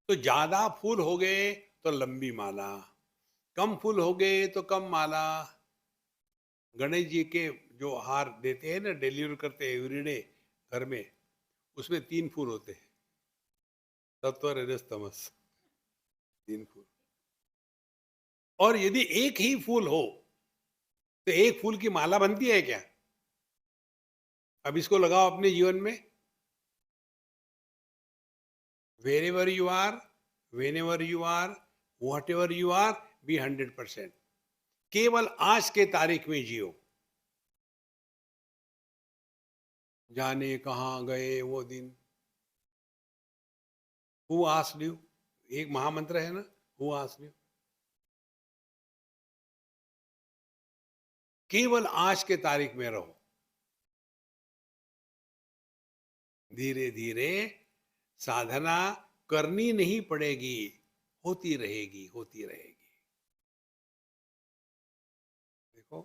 तो ज्यादा फूल हो गए तो लंबी माला, कम फूल हो गए तो कम माला। गणेश जी के जो हार देते हैं ना, डिलीवर करते हैं एवरीडे घर में, उसमें 3 फूल होते हैं, सत्व रजस तमस, 3 फूल। और यदि एक ही फूल हो तो एक फूल की माला बनती है क्या? अब इसको लगाओ अपने जीवन में। wherever you are, whenever you are, whatever you are, be 100%। केवल आज के तारीख में जियो। जाने कहाँ गए वो दिन। Who asked you? एक महामंत्र है ना, हु आस्क्ड यू। केवल आज के तारीख में रहो। धीरे धीरे साधना करनी नहीं पड़ेगी, होती रहेगी, होती रहेगी। देखो,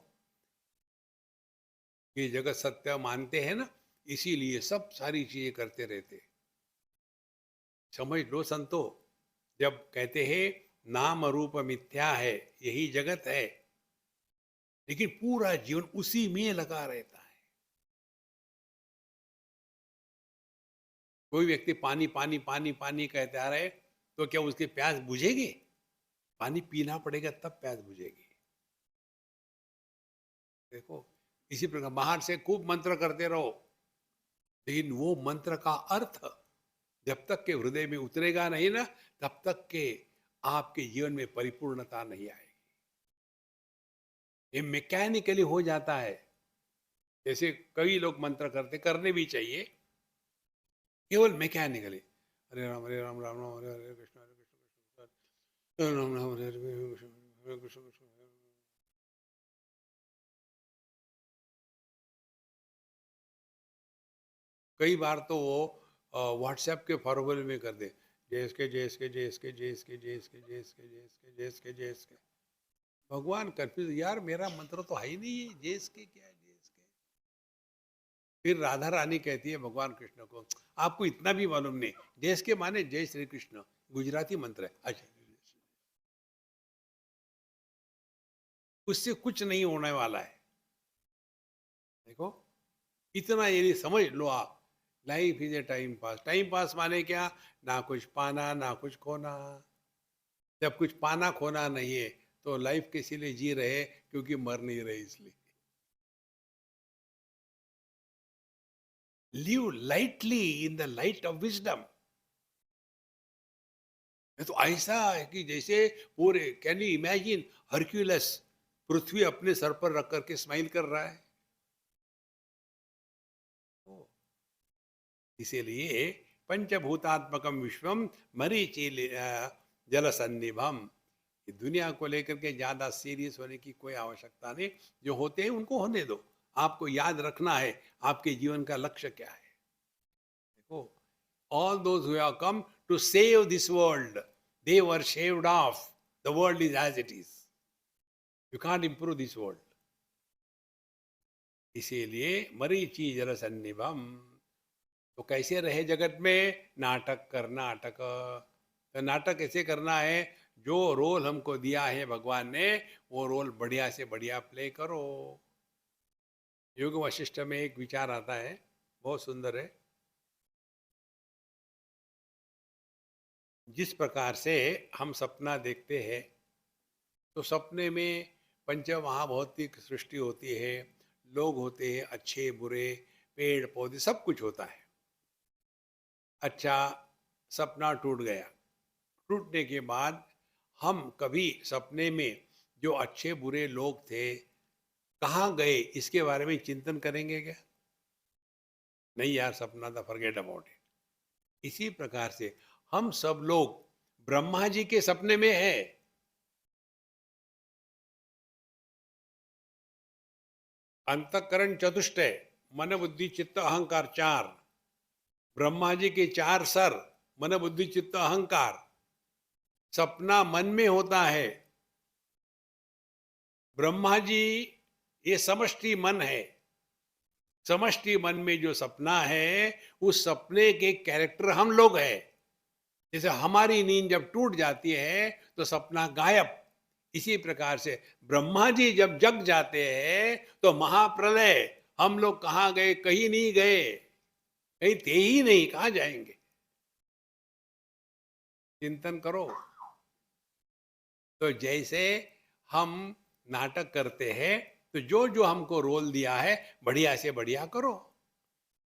ये जगत सत्य मानते हैं ना, इसीलिए सब सारी चीजें करते रहते। समझ लो संतो, जब कहते हैं नाम रूप मिथ्या है, यही जगत है, लेकिन पूरा जीवन उसी में लगा रहता है। कोई व्यक्ति पानी पानी पानी पानी कहते आ रहे, तो क्या उसकी प्यास बुझेगी? पानी पीना पड़ेगा तब प्यास बुझेगी। देखो, इसी प्रकार बाहर से खूब मंत्र करते रहो, लेकिन वो मंत्र का अर्थ जब तक के हृदय में उतरेगा नहीं ना, तब तक के आपके जीवन में परिपूर्णता नहीं आएगी। ये मैकेनिकली हो जाता है। जैसे कई लोग मंत्र करते, करने भी चाहिए, केवल मैकेनिकली हरे राम राम राम हरे हरे कृष्ण हरे राम राम हरे हरे हरे कृष्ण कृष्ण। कई बार तो वो व्हाट्सएप के फॉरवर्ड में कर दे, जय के जय के जय के जय के जय के जय के जय के जय के जय के। भगवान कंफ्यूज, यार मेरा मंत्र तो है ही नहीं है, जय के क्या है जय के। फिर राधा रानी कहती है भगवान कृष्ण को, आपको इतना भी मालूम नहीं, जय के माने जय श्री कृष्ण, गुजराती मंत्र है। अच्छा, उससे कुछ नहीं होने वाला है। देखो, इतना यदि समझ लो आप, life is a time pass. Time pass माने क्या? ना कुछ पाना ना कुछ खोना। जब कुछ पाना खोना नहीं है तो लाइफ किसी लिए जी रहे? क्योंकि मर नहीं रहे इसलिए। Live lightly in the light of wisdom. तो ऐसा है कि जैसे पूरे, कैन यू इमेजिन हरक्यूलस पृथ्वी अपने सर पर रख करके स्माइल कर रहा है। इसीलिए पंचभूतात्मकम विश्वम मरीचि जल सन्निभम। दुनिया को लेकर के ज्यादा सीरियस होने की कोई आवश्यकता नहीं। जो होते हैं उनको होने दो। आपको याद रखना है आपके जीवन का लक्ष्य क्या है। देखो, all those who have come to save this world, they were shaved off. The world is as it is. You can't improve this world. इसीलिए मरीचि जल सन्निभम। तो कैसे रहे जगत में? नाटक कर, नाटक। तो नाटक ऐसे करना है, जो रोल हमको दिया है भगवान ने, वो रोल बढ़िया से बढ़िया प्ले करो। योग वशिष्ठ में एक विचार आता है, बहुत सुंदर है। जिस प्रकार से हम सपना देखते हैं, तो सपने में पंच महाभौतिक सृष्टि होती है, लोग होते हैं, अच्छे बुरे, पेड़ पौधे, सब कुछ होता है। अच्छा, सपना टूट गया। टूटने के बाद हम कभी सपने में जो अच्छे बुरे लोग थे कहाँ गए, इसके बारे में चिंतन करेंगे क्या? नहीं यार, सपना था, फॉरगेट अबाउट इट। इसी प्रकार से हम सब लोग ब्रह्मा जी के सपने में है। अंतःकरण चतुष्टय, मन बुद्धि चित्त अहंकार 4, ब्रह्मा जी के 4 सर, मन बुद्धि चित्त अहंकार। सपना मन में होता है। ब्रह्मा जी ये समष्टि मन है। समष्टि मन में जो सपना है, उस सपने के कैरेक्टर हम लोग हैं। जैसे हमारी नींद जब टूट जाती है तो सपना गायब। इसी प्रकार से ब्रह्मा जी जब जग जाते हैं तो महाप्रलय, हम लोग कहाँ गए? कहीं नहीं गए, कहीं थे ही नहीं, कहाँ जाएंगे? चिंतन करो। तो जैसे हम नाटक करते हैं, तो जो जो हमको रोल दिया है बढ़िया से बढ़िया करो।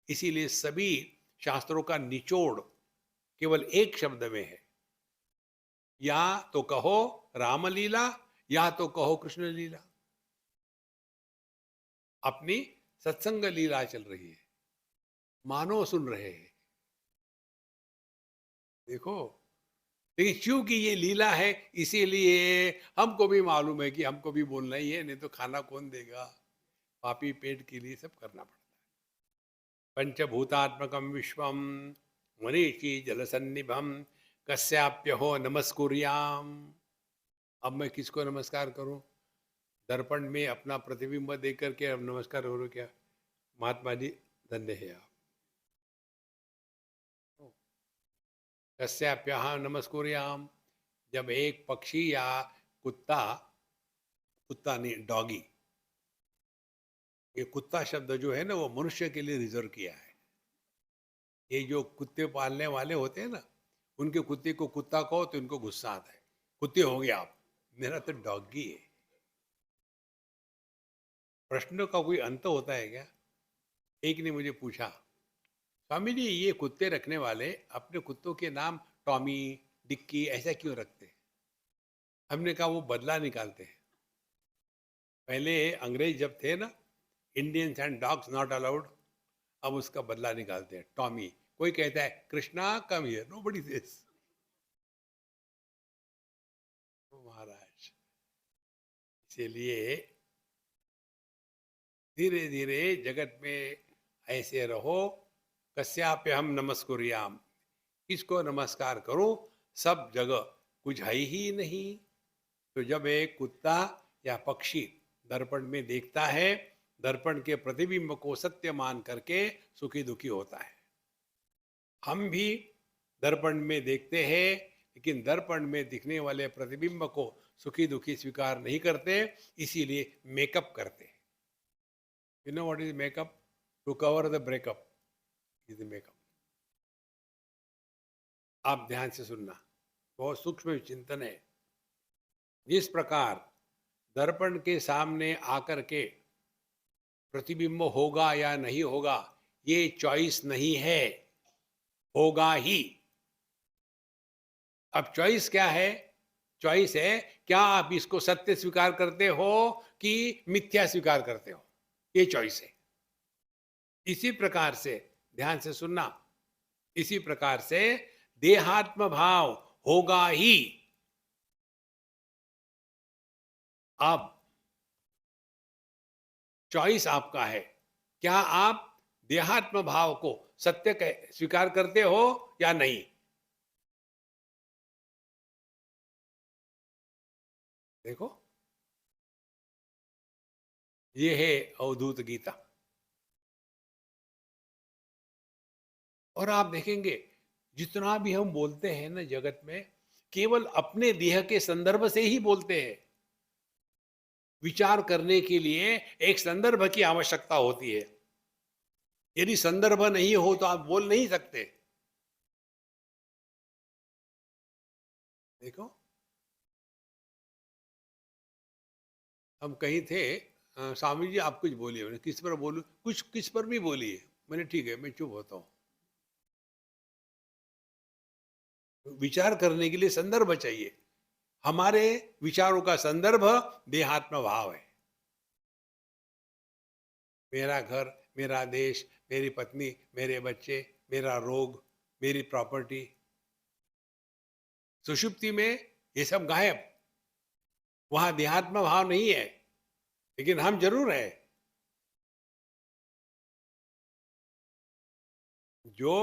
इसीलिए सभी शास्त्रों का निचोड़ केवल एक शब्द में है। या तो कहो रामलीला, या तो कहो कृष्ण लीला। अपनी सत्संग लीला चल रही है, मानो सुन रहे हैं। देखो, लेकिन क्योंकि ये लीला है, इसीलिए हमको भी मालूम है कि हमको भी बोलना ही है, नहीं तो खाना कौन देगा? पापी पेट के लिए सब करना पड़ता है। पंचभूतात्मकम विश्वम मनीषी जलसन्निभम कस्याप्यहो नमस्कुर्याम। अब मैं किसको नमस्कार करूं? दर्पण में अपना प्रतिबिंब देख करके अब नमस्कार हो रहे क्या? महात्मा जी धन्य है आप। कस्याप्यः नमस्कुर्याम। जब एक पक्षी या कुत्ता, कुत्ता नहीं डॉगी, ये कुत्ता शब्द जो है ना वो मनुष्य के लिए रिजर्व किया है। ये जो कुत्ते पालने वाले होते हैं ना, उनके कुत्ते को कुत्ता कहो तो इनको गुस्सा आता है। कुत्ते हो गए आप, मेरा तो डॉगी है। प्रश्न का कोई अंत होता है क्या? एक ने मुझे पूछा, स्वामी जी ये कुत्ते रखने वाले अपने कुत्तों के नाम टॉमी, डिक्की ऐसा क्यों रखते हैं? हमने कहा वो बदला निकालते हैं। पहले अंग्रेज जब थे ना, Indians and dogs not allowed, अब उसका बदला निकालते हैं। टॉमी, कोई कहता है Krishna come here, nobody says. Maharaj, इसीलिए धीरे धीरे जगत में ऐसे रहो। कस्याप्य हम नमस्कुर्याम, किसको नमस्कार करो? सब जगह कुछ है ही नहीं। तो जब एक कुत्ता या पक्षी दर्पण में देखता है, दर्पण के प्रतिबिंब को सत्य मान करके सुखी दुखी होता है। हम भी दर्पण में देखते हैं, लेकिन दर्पण में दिखने वाले प्रतिबिंब को सुखी दुखी स्वीकार नहीं करते, इसीलिए मेकअप करते हैं। You know what is makeup? To cover the breakup is makeup. आप ध्यान से सुनना, बहुत सूक्ष्म चिंतन है। जिस प्रकार दर्पण के सामने आकर के प्रतिबिंब होगा या नहीं होगा ये चॉइस नहीं है, होगा ही। अब चॉइस क्या है? चॉइस है क्या आप इसको सत्य स्वीकार करते हो कि मिथ्या स्वीकार करते हो, ये चॉइस है। इसी प्रकार से ध्यान से सुनना, इसी प्रकार से देहात्म भाव होगा ही। अब चॉइस आपका है, क्या आप देहात्म भाव को सत्य स्वीकार करते हो या नहीं? देखो, ये है अवधूत गीता। और आप देखेंगे जितना भी हम बोलते हैं ना जगत में, केवल अपने देह के संदर्भ से ही बोलते हैं। विचार करने के लिए एक संदर्भ की आवश्यकता होती है। यदि संदर्भ नहीं हो तो आप बोल नहीं सकते। देखो, हम कहीं थे, स्वामी जी आप कुछ बोलिए। मैंने किस पर बोलूं? कुछ किस पर भी बोलिए। मैंने ठीक है, मैं चुप होता हूँ। विचार करने के लिए संदर्भ चाहिए। हमारे विचारों का संदर्भ देहात्म भाव है। मेरा घर, मेरा देश, मेरी पत्नी, मेरे बच्चे, मेरा रोग, मेरी प्रॉपर्टी। सुषुप्ति में ये सब गायब, वहां देहात्म भाव नहीं है, लेकिन हम जरूर है। जो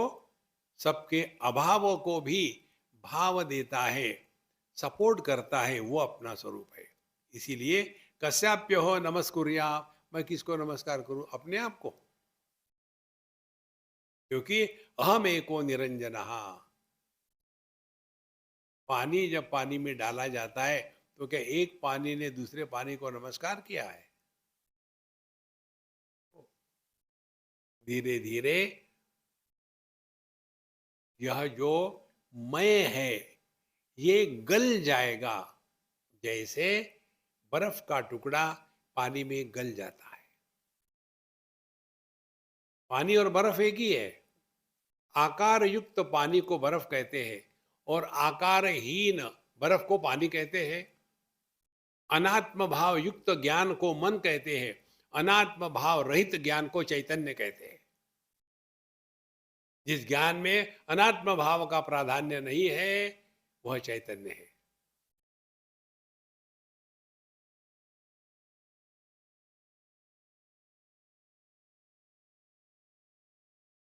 सबके अभावों को भी भाव देता है, सपोर्ट करता है, वो अपना स्वरूप है। इसीलिए कस्याप्य हो नमस्कुर्या, मैं किसको नमस्कार करूं? अपने आप को। क्योंकि अहम एको निरंजनः। पानी जब पानी में डाला जाता है तो क्या एक पानी ने दूसरे पानी को नमस्कार किया है? धीरे धीरे यह जो मैं है ये गल जाएगा, जैसे बर्फ का टुकड़ा पानी में गल जाता है। पानी और बर्फ एक ही है। आकार युक्त पानी को बर्फ कहते हैं और आकारहीन बर्फ को पानी कहते हैं। अनात्म भाव युक्त ज्ञान को मन कहते हैं, अनात्म भाव रहित ज्ञान को चैतन्य कहते हैं। जिस ज्ञान में अनात्म भाव का प्राधान्य नहीं है वह चैतन्य है।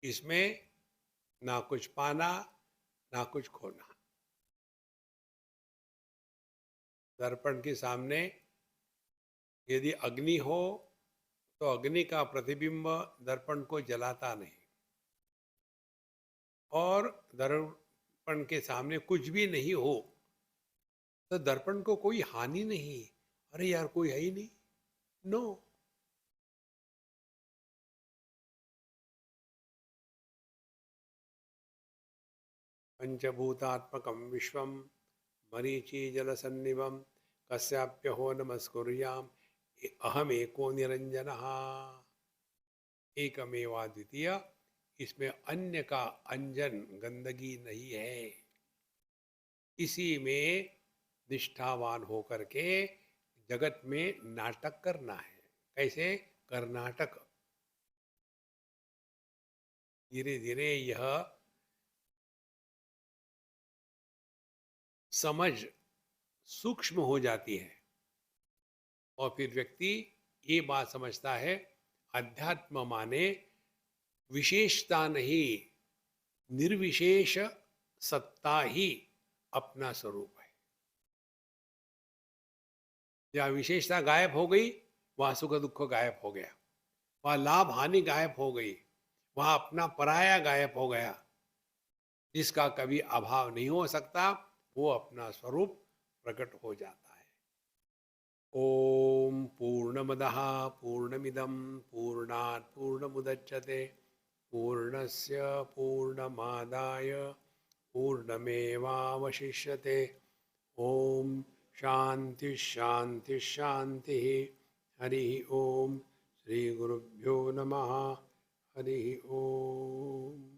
इसमें ना कुछ पाना ना कुछ खोना। दर्पण के सामने यदि अग्नि हो तो अग्नि का प्रतिबिंब दर्पण को जलाता नहीं, और दर्पण के सामने कुछ भी नहीं हो तो दर्पण को कोई हानि नहीं। अरे यार कोई है ही नहीं, नो। पंचभूतात्मकं विश्वं मरीचि जलसन्निभं कस्याप्यहो नमस्कुर्याम् अहमेको निरंजनः। एकमेवाद्वितीय, इसमें अन्य का अंजन गंदगी नहीं है। इसी में निष्ठावान होकर के जगत में नाटक करना है। कैसे? कर्नाटक। धीरे धीरे यह समझ सूक्ष्म हो जाती है और फिर व्यक्ति ये बात समझता है, अध्यात्म माने विशेषता नहीं, निर्विशेष सत्ता ही अपना स्वरूप है। जहाँ विशेषता गायब हो गई वहाँ सुख दुख गायब हो गया, वहाँ लाभ हानि गायब हो गई, वहाँ अपना पराया गायब हो गया। जिसका कभी अभाव नहीं हो सकता वो अपना स्वरूप प्रकट हो जाता है। ओम पूर्णमदः पूर्णमिदं पूर्णात् पूर्णमुदच्यते पूर्णस्य पूर्णमादाय पूर्णमेवावशिष्यते। ओम शांति शांति शांति। हरि ओम। श्री गुरुभ्यो नमः। हरि ओम।